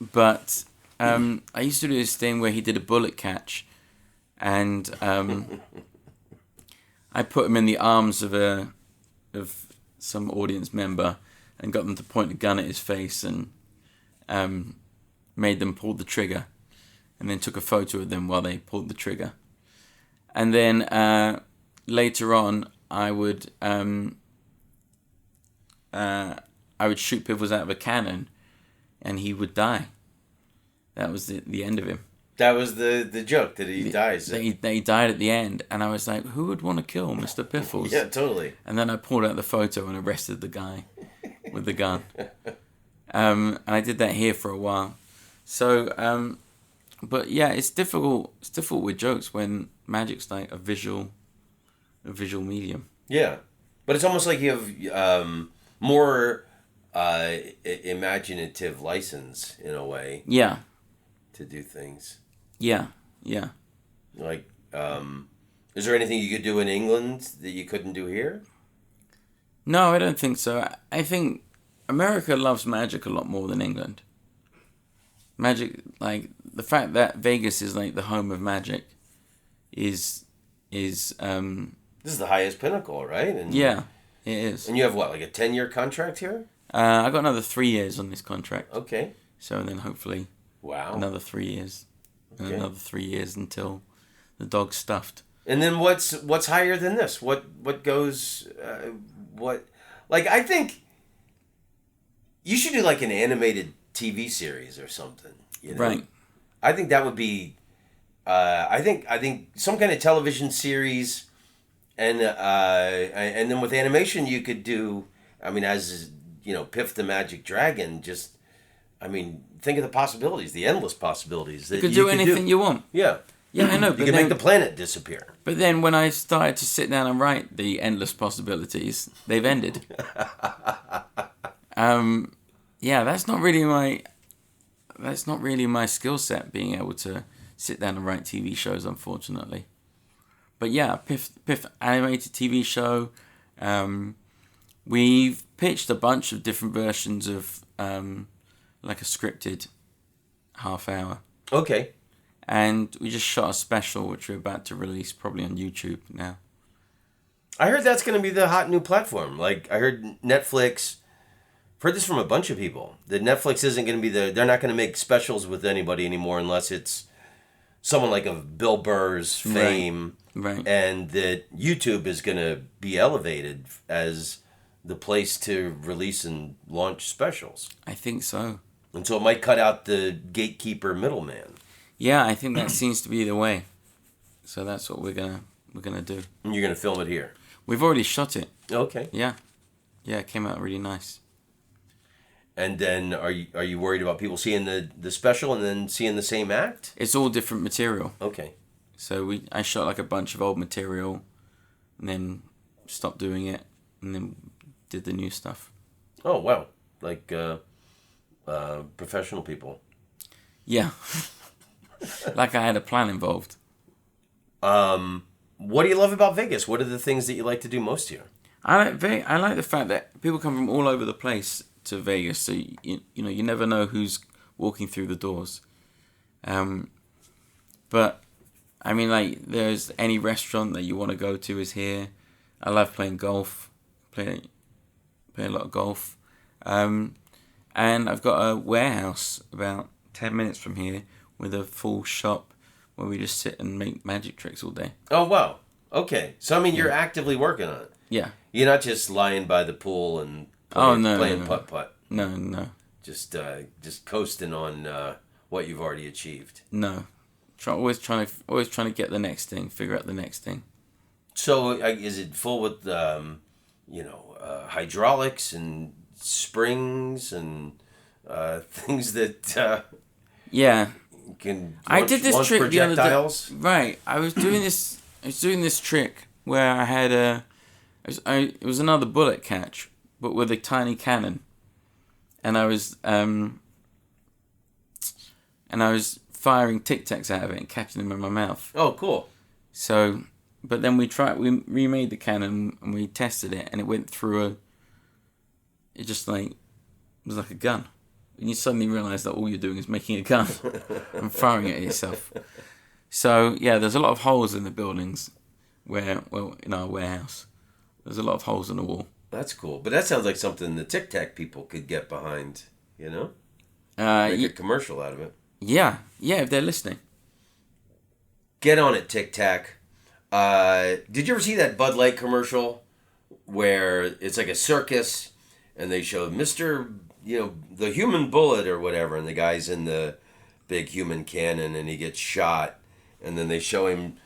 But I used to do this thing where he did a bullet catch, and I put him in the arms of some audience member and got them to point a gun at his face and made them pull the trigger, and then took a photo of them while they pulled the trigger. And then later on, I would shoot Piffles out of a cannon, and he would die. That was the end of him. That was the joke, that he dies. That he died at the end, and I was like, who would want to kill Mr. Piffles? Yeah, totally. And then I pulled out the photo and arrested the guy with the gun. And I did that here for a while. So, but yeah, it's difficult. It's difficult with jokes when magic's like a visual medium. Yeah, but it's almost like you have more imaginative license in a way. Yeah. To do things. Yeah. Yeah. Like, is there anything you could do in England that you couldn't do here? No, I don't think so. I think America loves magic a lot more than England. Magic, like the fact that Vegas is like the home of magic, is This is the highest pinnacle, right? And, yeah, it is. And you have what, like a 10-year contract here? I got another 3 years on this contract. Okay. So then hopefully, wow, another 3 years, and okay. another 3 years until the dog's stuffed. And then what's higher than this? What goes? What? Like, I think you should do like an animated TV series or something. You know? Right. I think that would be. I think some kind of television series, and then with animation you could do. I mean, as you know, Piff the Magic Dragon. Just, I mean, think of the possibilities, the endless possibilities. That You could do anything you want. Yeah. Yeah, I know. You can make the planet disappear. But then when I started to sit down and write the endless possibilities, they've ended. Yeah, that's not really my skill set, being able to sit down and write TV shows, unfortunately. But yeah, Piff animated TV show. We've pitched a bunch of different versions of like a scripted half hour. Okay. And we just shot a special, which we're about to release probably on YouTube now. I heard that's going to be the hot new platform. Like, I heard Netflix. I've heard this from a bunch of people. That Netflix isn't going to be they're not going to make specials with anybody anymore unless it's someone like of Bill Burr's fame. Right. And that YouTube is going to be elevated as the place to release and launch specials. I think so. And so it might cut out the gatekeeper middleman. Yeah, I think that seems to be the way. So that's what we're gonna do. And you're gonna film it here. We've already shot it. Okay. Yeah, it came out really nice. And then are you worried about people seeing the special and then seeing the same act? It's all different material. Okay. So I shot like a bunch of old material, and then stopped doing it, and then did the new stuff. Oh wow! Like professional people. Yeah. Like I had a plan involved. What do you love about Vegas? What are the things that you like to do most here? I like the fact that people come from all over the place to Vegas, so you know you never know who's walking through the doors. But I mean, like, there's any restaurant that you want to go to is here. I love playing golf. Play a lot of golf. And I've got a warehouse about 10 minutes from here with a full shop where we just sit and make magic tricks all day. Oh, wow. Okay. So, I mean, you're actively working on it. Yeah. You're not just lying by the pool and playing putt-putt. No. Just coasting on what you've already achieved. No. Always trying to get the next thing, figure out the next thing. So, is it full with, hydraulics and springs and things that... yeah. I did this trick projectiles? The other day. Right. I was doing this trick where I had it was another bullet catch, but with a tiny cannon. And I was firing Tic Tacs out of it and catching them in my mouth. Oh, cool. So, but then we remade the cannon and we tested it, and it went through it was like a gun. And you suddenly realise that all you're doing is making a gun and firing it at yourself. So, yeah, there's a lot of holes in the buildings in our warehouse. There's a lot of holes in the wall. That's cool. But that sounds like something the Tic Tac people could get behind, you know? Make a commercial out of it. Yeah, if they're listening. Get on it, Tic Tac. Did you ever see that Bud Light commercial where it's like a circus and they show Mr., the human bullet or whatever, and the guy's in the big human cannon and he gets shot, and then they show him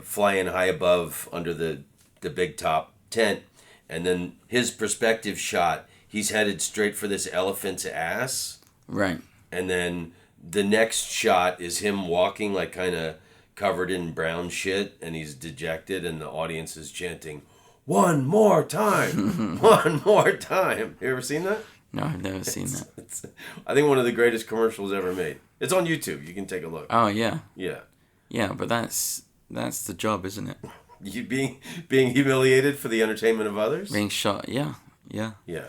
flying high above under the big top tent, and then his perspective shot, he's headed straight for this elephant's ass. Right. And then the next shot is him walking like kind of covered in brown shit, and he's dejected, and the audience is chanting, "One more time, one more time." You ever seen that? No, I've never seen that. It's, I think one of the greatest commercials ever made. It's on YouTube. You can take a look. Oh yeah. Yeah. Yeah, but that's the job, isn't it? You being humiliated for the entertainment of others? Being shot. Yeah. Yeah. Yeah.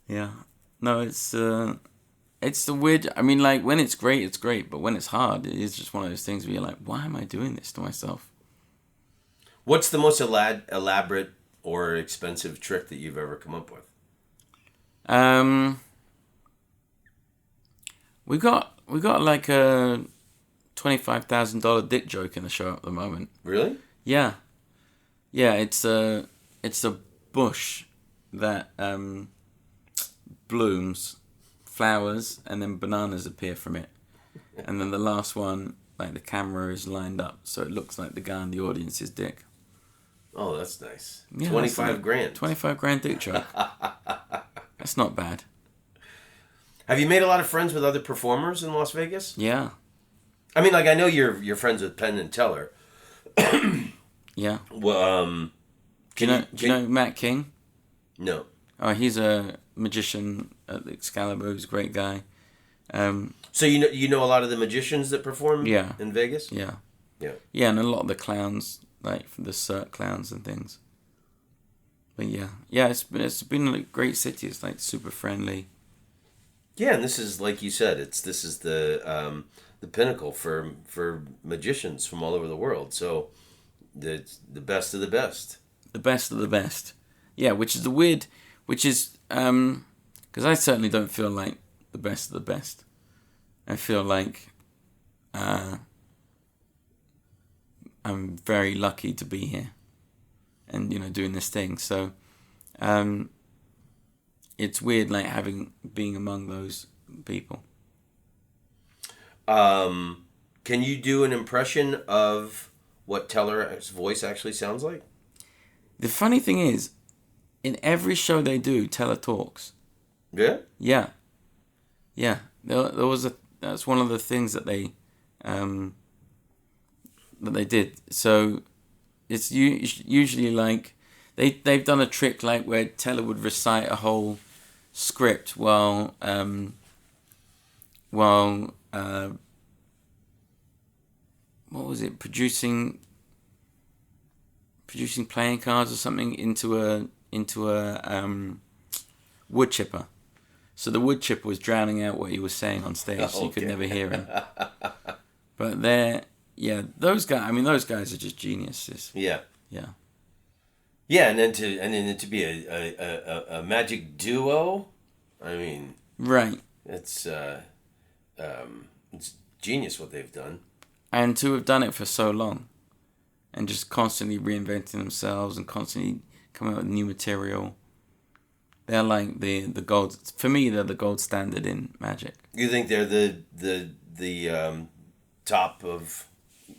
Yeah. No, it's the weird. I mean, like when it's great. But when it's hard, it is just one of those things where you're like, why am I doing this to myself? What's the most elaborate or expensive trick that you've ever come up with? We got like a $25,000 dick joke in the show at the moment. Really? Yeah. Yeah, it's a bush that blooms, flowers, and then bananas appear from it. And then the last one, like the camera is lined up, so it looks like the guy in the audience's dick. Oh, that's nice. Yeah, 25 grand. 25 grand dick joke. That's not bad. Have you made a lot of friends with other performers in Las Vegas? Yeah. I mean, like, I know you're friends with Penn and Teller. Yeah. Well, Do you know Matt King? No. Oh, he's a magician at Excalibur. He's a great guy. So you know a lot of the magicians that perform Yeah. in Vegas? Yeah. Yeah. Yeah, and a lot of the clowns, like the Cirque clowns and things. But yeah, it's been a great city. It's like super friendly. Yeah, and this is, like you said, this is the pinnacle for magicians from all over the world. So the best of the best. The best of the best. Yeah, which is because I certainly don't feel like the best of the best. I feel like I'm very lucky to be here and, doing this thing. So it's weird, like being among those people. Can you do an impression of what Teller's voice actually sounds like? The funny thing is, in every show they do, Teller talks. Yeah? Yeah. Yeah. That's one of the things that they did. So it's usually like they've done a trick like where Teller would recite a whole script while what was it, producing playing cards or something into a wood chipper. So the wood chipper was drowning out what he was saying on stage, so you could never hear him. But those guys are just geniuses. Yeah. Yeah. Yeah, and then to be a magic duo, I mean, right. It's genius what they've done. And to have done it for so long, and just constantly reinventing themselves and constantly coming up with new material. They're like the gold. For me, they're the gold standard in magic. You think they're the top of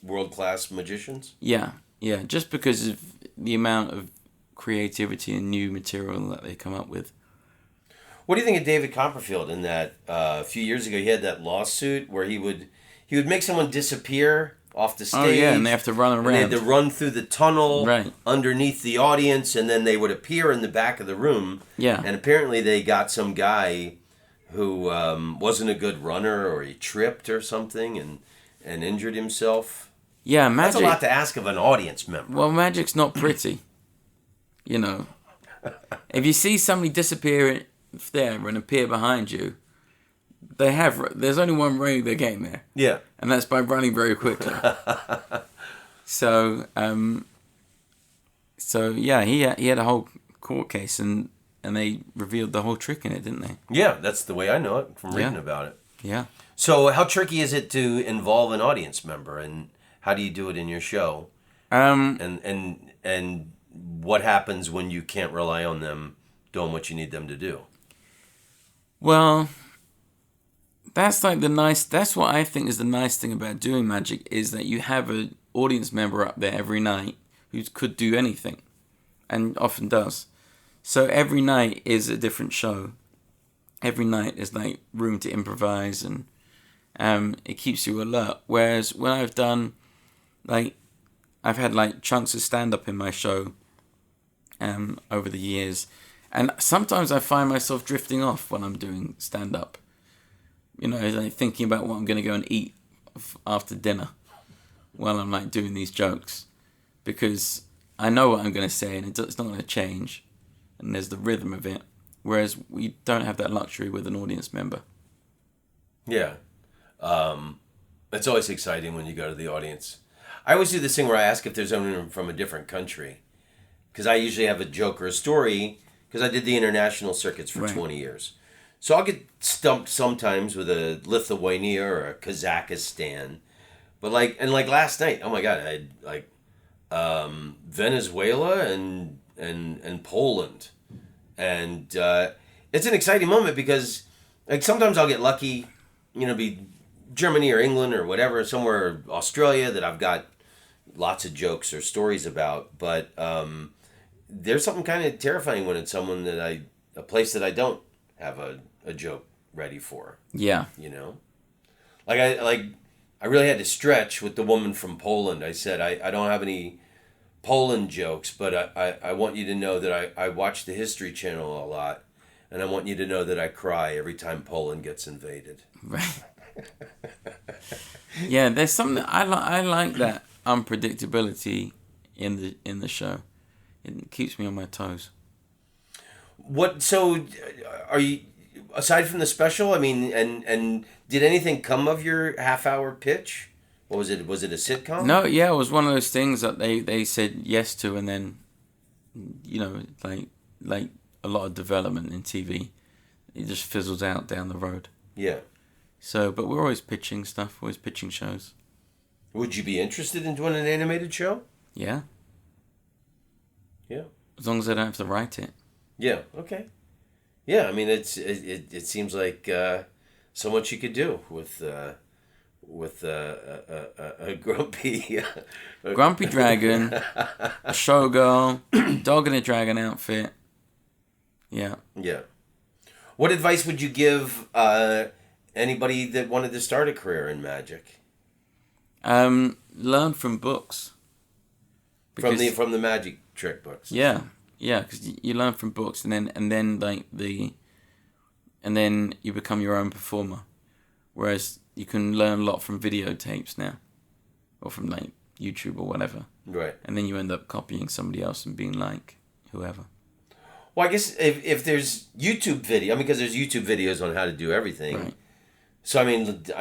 world-class magicians? Yeah. Just because of the amount of creativity and new material that they come up with. What do you think of David Copperfield in that a few years ago he had that lawsuit where he would make someone disappear off the stage. Oh yeah, and they have to run around. And they had to run through the tunnel right underneath the audience, and then they would appear in the back of the room. Yeah. And apparently they got some guy who wasn't a good runner, or he tripped or something and injured himself. Yeah, magic. That's a lot to ask of an audience member. Well, magic's not pretty. If you see somebody disappear there and appear behind you, there's only one way they're getting there. Yeah. And that's by running very quickly. So yeah, he had a whole court case and they revealed the whole trick in it, didn't they? Yeah, that's the way I know it from reading about it. Yeah. So how tricky is it to involve an audience member, and how do you do it in your show? And what happens when you can't rely on them doing what you need them to do? Well, that's what I think is the nice thing about doing magic, is that you have an audience member up there every night who could do anything, and often does. So every night is a different show. Every night is like room to improvise, and It keeps you alert. Whereas when I've done, like, I've had like chunks of stand-up in my show over the years, and sometimes I find myself drifting off when I'm doing stand-up. You know, like thinking about what I'm going to go and eat after dinner while I'm like doing these jokes, because I know what I'm going to say and it's not going to change, and there's the rhythm of it. Whereas we don't have that luxury with an audience member. Yeah. It's always exciting when you go to the audience. I always do this thing where I ask if there's anyone from a different country. Because I usually have a joke or a story, because I did the international circuits for 20 years. So I'll get stumped sometimes with a Lithuania or a Kazakhstan. But like last night, oh my God, I had Venezuela and Poland. And it's an exciting moment because like sometimes I'll get lucky, be Germany or England or whatever, somewhere, Australia, that I've got lots of jokes or stories about. But there's something kind of terrifying when it's someone a place that I don't have a joke ready for. Yeah. I really had to stretch with the woman from Poland. I said, I don't have any Poland jokes, but I want you to know that I watch the History Channel a lot, and I want you to know that I cry every time Poland gets invaded. Right. Yeah, there's something I like that unpredictability in the show. It keeps me on my toes. So are you, aside from the special, I mean, and did anything come of your half-hour pitch? What was it? Was it a sitcom? No, yeah, it was one of those things that they said yes to, and then, like a lot of development in TV, it just fizzles out down the road. Yeah. So, but we're always pitching stuff, always pitching shows. Would you be interested in doing an animated show? Yeah. Yeah. As long as I don't have to write it. Yeah. Okay. Yeah, I mean, it seems like so much you could do with a grumpy grumpy dragon, a showgirl, dog in a dragon outfit. Yeah. Yeah. What advice would you give anybody that wanted to start a career in magic? Learn from books. Because, from the magic trick books. Yeah, because you learn from books, and then you become your own performer. Whereas you can learn a lot from videotapes now, or from like YouTube or whatever. Right. And then you end up copying somebody else and being like whoever. Well, I guess if there's YouTube video, because there's YouTube videos on how to do everything. Right. So I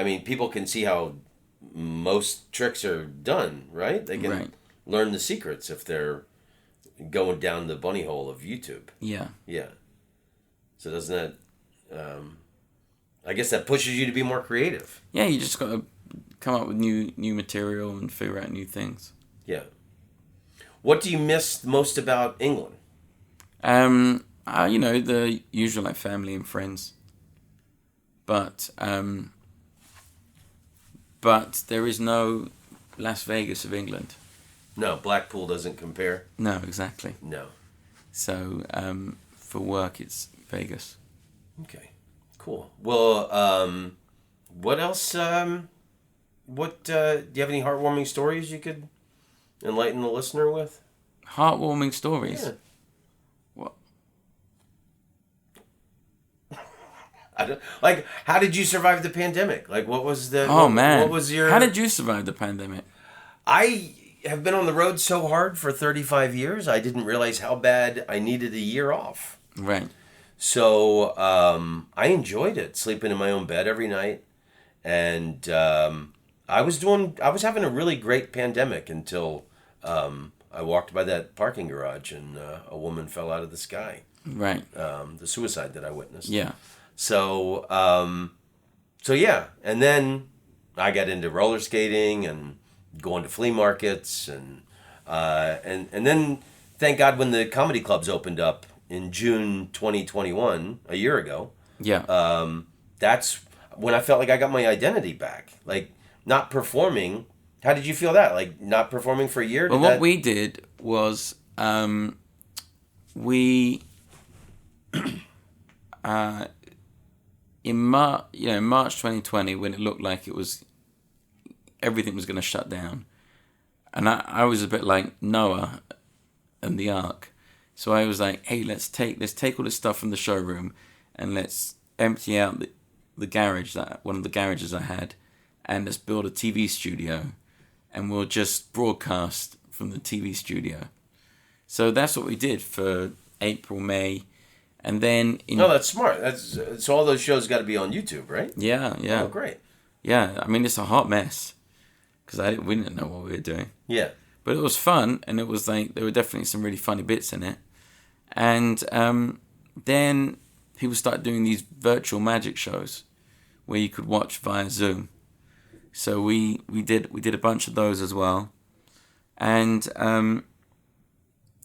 mean, people can see how most tricks are done, right? They can learn the secrets if they're going down the bunny hole of YouTube. Yeah. Yeah. So doesn't that? I guess that pushes you to be more creative. Yeah, you just got to come up with new material and figure out new things. Yeah. What do you miss most about England? The usual, like family and friends. But there is no Las Vegas of England. No, Blackpool doesn't compare. No, exactly. No. So for work, it's Vegas. Okay, cool. Well, what else? Do you have any heartwarming stories you could enlighten the listener with? Heartwarming stories. Yeah. What? How did you survive the pandemic? Like, what was the? Oh man! What was your? How did you survive the pandemic? I have been on the road so hard for 35 years. I didn't realize how bad I needed a year off. Right. So I enjoyed it, sleeping in my own bed every night, and I was having a really great pandemic until I walked by that parking garage and a woman fell out of the sky. Right. The suicide that I witnessed. Yeah. So yeah, and then I got into roller skating and going to flea markets and then thank God when the comedy clubs opened up in June 2021, a year ago. Yeah. That's when I felt like I got my identity back. Like not performing. How did you feel that? Like not performing for a year? Well, what we did was we in March 2020, when it looked like everything was going to shut down, and I was a bit like Noah and the Ark, so I was like, hey, let's take all this stuff from the showroom, and let's empty out the garage, one of the garages I had, and let's build a TV studio, and we'll just broadcast from the TV studio. So that's what we did for April, May, and then that's smart. So all those shows got to be on YouTube, right? Yeah. Oh, great. Yeah, I mean, it's a hot mess because we didn't know what we were doing. Yeah. But it was fun, and it was like there were definitely some really funny bits in it. And then people started doing these virtual magic shows where you could watch via Zoom. So we did a bunch of those as well. And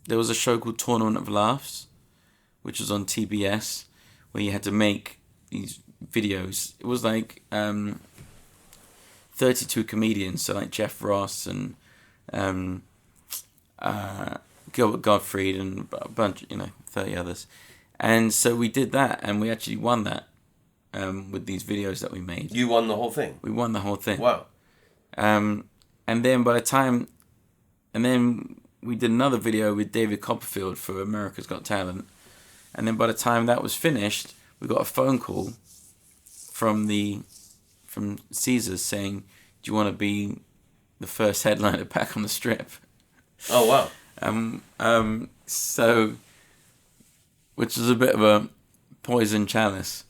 there was a show called Tournament of Laughs, which was on TBS, where you had to make these videos. It was like 32 comedians, so like Jeff Ross and Gilbert Gottfried and a bunch, 30 others. And so we did that, and we actually won that with these videos that we made. You won the whole thing? We won the whole thing. Wow. And then we did another video with David Copperfield for America's Got Talent. And then by the time that was finished, we got a phone call from Caesars saying, do you want to be the first headliner back on the strip? Oh, wow. So, which is a bit of a poison chalice.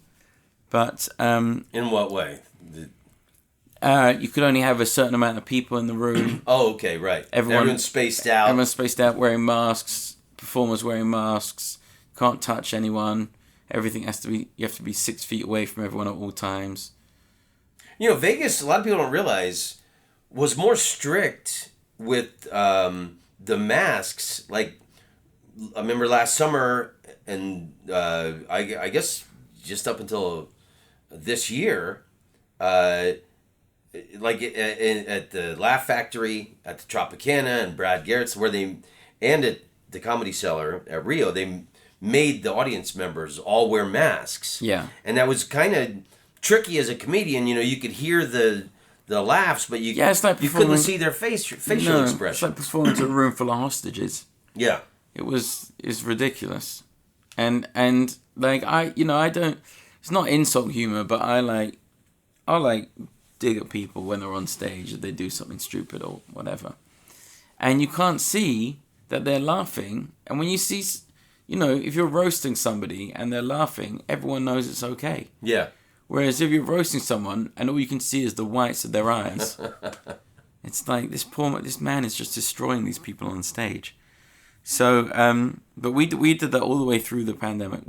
But in what way? you could only have a certain amount of people in the room. Oh, okay, right. Everyone's spaced out. Everyone's spaced out, wearing masks. Performers wearing masks. Can't touch anyone. Everything you have to be 6 feet away from everyone at all times. Vegas, a lot of people don't realize, was more strict with the masks. Like, I remember last summer, and I guess just up until this year, like at the Laugh Factory, at the Tropicana, and Brad Garrett's, and at the Comedy Cellar at Rio, they made the audience members all wear masks. Yeah. And that was kind of tricky as a comedian. You could hear the laughs, but you couldn't see their facial expression. It's like performing to a room full of hostages. Yeah. It's ridiculous. And like I don't, it's not insult humor, but I dig at people when they're on stage if they do something stupid or whatever. And you can't see that they're laughing, and when you see, if you're roasting somebody and they're laughing, everyone knows it's okay. Yeah. Whereas if you're roasting someone and all you can see is the whites of their eyes, it's like this man is just destroying these people on stage. So, but we did that all the way through the pandemic.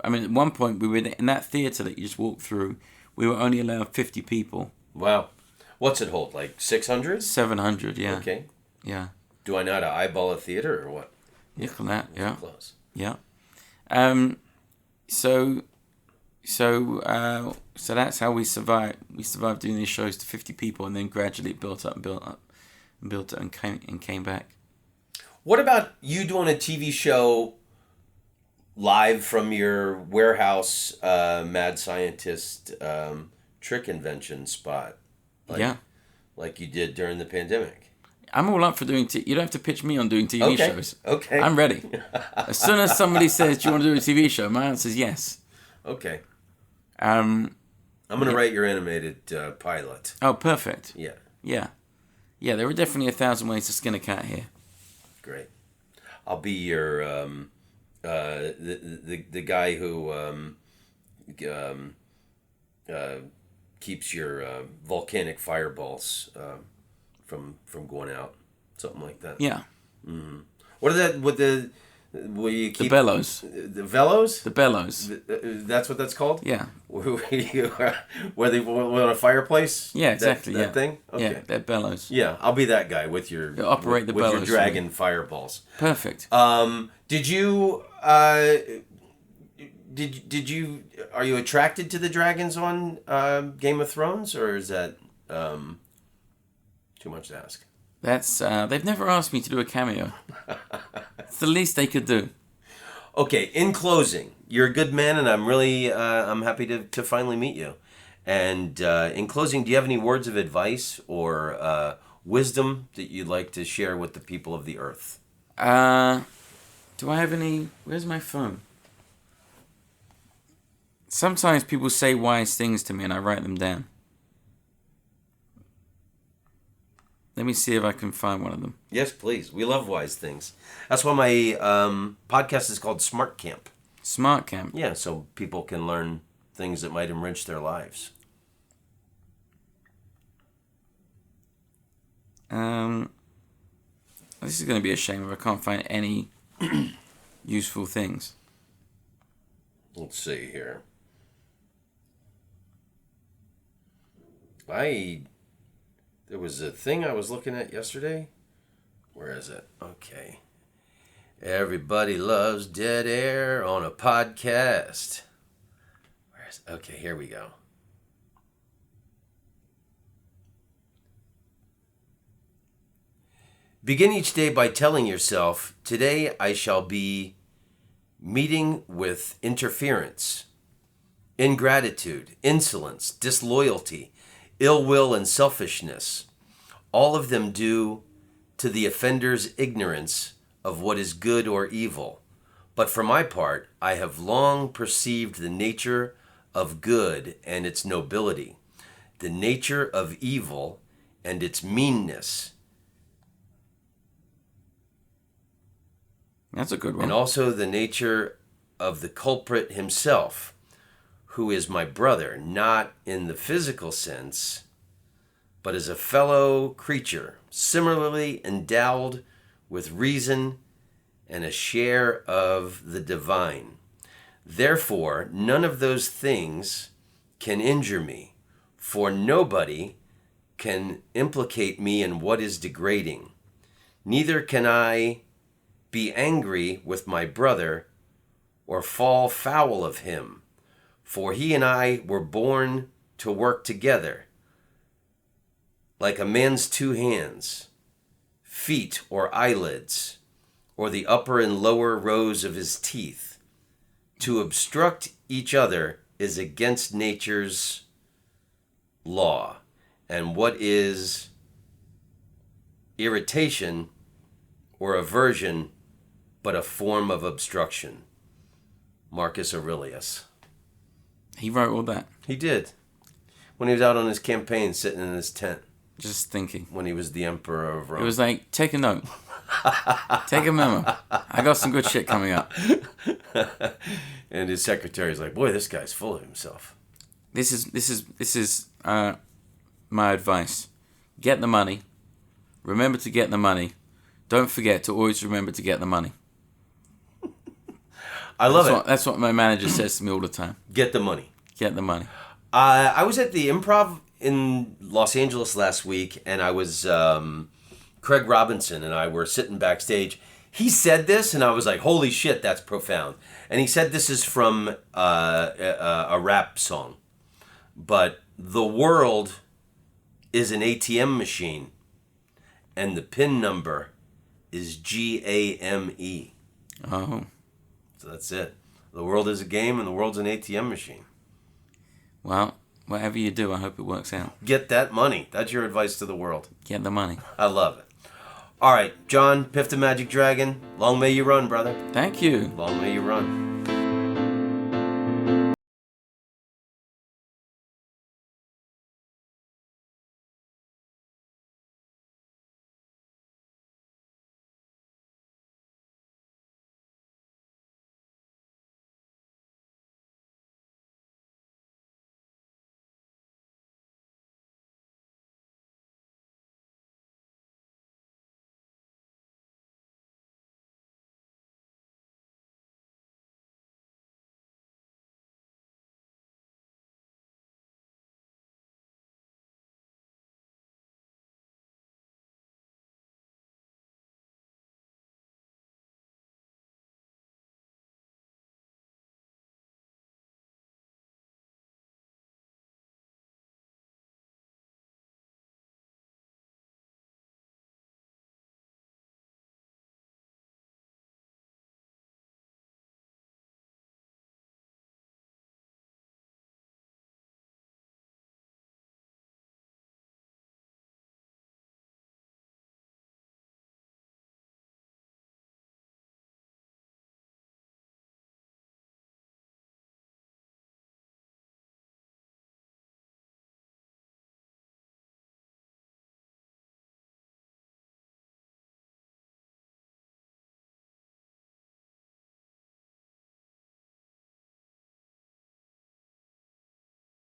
At one point we were in that theater that you just walked through. We were only allowed 50 people. Wow. What's it hold? Like 600? 700, yeah. Okay. Yeah. Do I know how to eyeball a theater or what? Yeah, that, yeah. Close. Yeah. So that's how we survived. We survived doing these shows to 50 people, and then gradually it built up and came back. What about you doing a TV show live from your warehouse mad scientist trick invention spot? Like you did during the pandemic. I'm all up for doing you don't have to pitch me on doing TV shows. Okay. I'm ready. As soon as somebody says, do you want to do a TV show? My answer is yes. Okay. I'm going to write your animated pilot. Oh, perfect. Yeah. Yeah. Yeah, there are definitely 1,000 ways to skin a cat here. Great. I'll be your the guy who keeps your volcanic fireballs from going out, something like that. Yeah. Mm-hmm. What are that? Will you keep the bellows? The bellows? The bellows. That's what that's called? Yeah. Where they on a fireplace? Yeah, exactly. That thing? Okay. Yeah, they're bellows. Yeah, I'll be that guy with your operate the with bellows your dragon fireballs. Perfect. Did you are you attracted to the dragons on Game of Thrones, or is that too much to ask? That's they've never asked me to do a cameo. It's the least they could do. Okay, in closing, you're a good man, and I'm really I'm happy to finally meet you. And in closing, do you have any words of advice or wisdom that you'd like to share with the people of the earth? Do I have any? Where's my phone? Sometimes people say wise things to me and I write them down. Let me see if I can find one of them. Yes, please. We love wise things. That's why my podcast is called Smart Camp. Smart Camp? Yeah, so people can learn things that might enrich their lives. This is going to be a shame if I can't find any useful things. Let's see here. There was a thing I was looking at yesterday. Where is it? Okay. Everybody loves dead air on a podcast. Okay, here we go. Begin each day by telling yourself, today I shall be meeting with interference, ingratitude, insolence, disloyalty, ill will, and selfishness, all of them due to the offender's ignorance of what is good or evil. But for my part, I have long perceived the nature of good and its nobility, the nature of evil and its meanness. That's a good one. And also the nature of the culprit himself, who is my brother, not in the physical sense, but as a fellow creature, similarly endowed with reason and a share of the divine. Therefore, none of those things can injure me, for nobody can implicate me in what is degrading. Neither can I be angry with my brother or fall foul of him, for he and I were born to work together, like a man's two hands, feet or eyelids, or the upper and lower rows of his teeth. To obstruct each other is against nature's law, and what is irritation or aversion but a form of obstruction? Marcus Aurelius. He wrote all that. He did. When he was out on his campaign, sitting in his tent. Just thinking. When he was the emperor of Rome. It was like, take a note. Take a memo. I got some good shit coming up. And his secretary's like, boy, this guy's full of himself. This is my advice. Get the money. Remember to get the money. Don't forget to always remember to get the money. I love it. That's what my manager says to me all the time. Get the money. Get the money. I was at the Improv in Los Angeles last week, and I was Craig Robinson and I were sitting backstage. He said this, and I was like, holy shit, that's profound. And he said this is from a rap song. But the world is an ATM machine, and the PIN number is GAME. Oh. So that's it. The world is a game, and the world's an ATM machine. Well, whatever you do, I hope it works out. Get that money. That's your advice to the world. Get the money. I love it. All right, John, Piff the Magic Dragon, long may you run, brother. Thank you. Long may you run.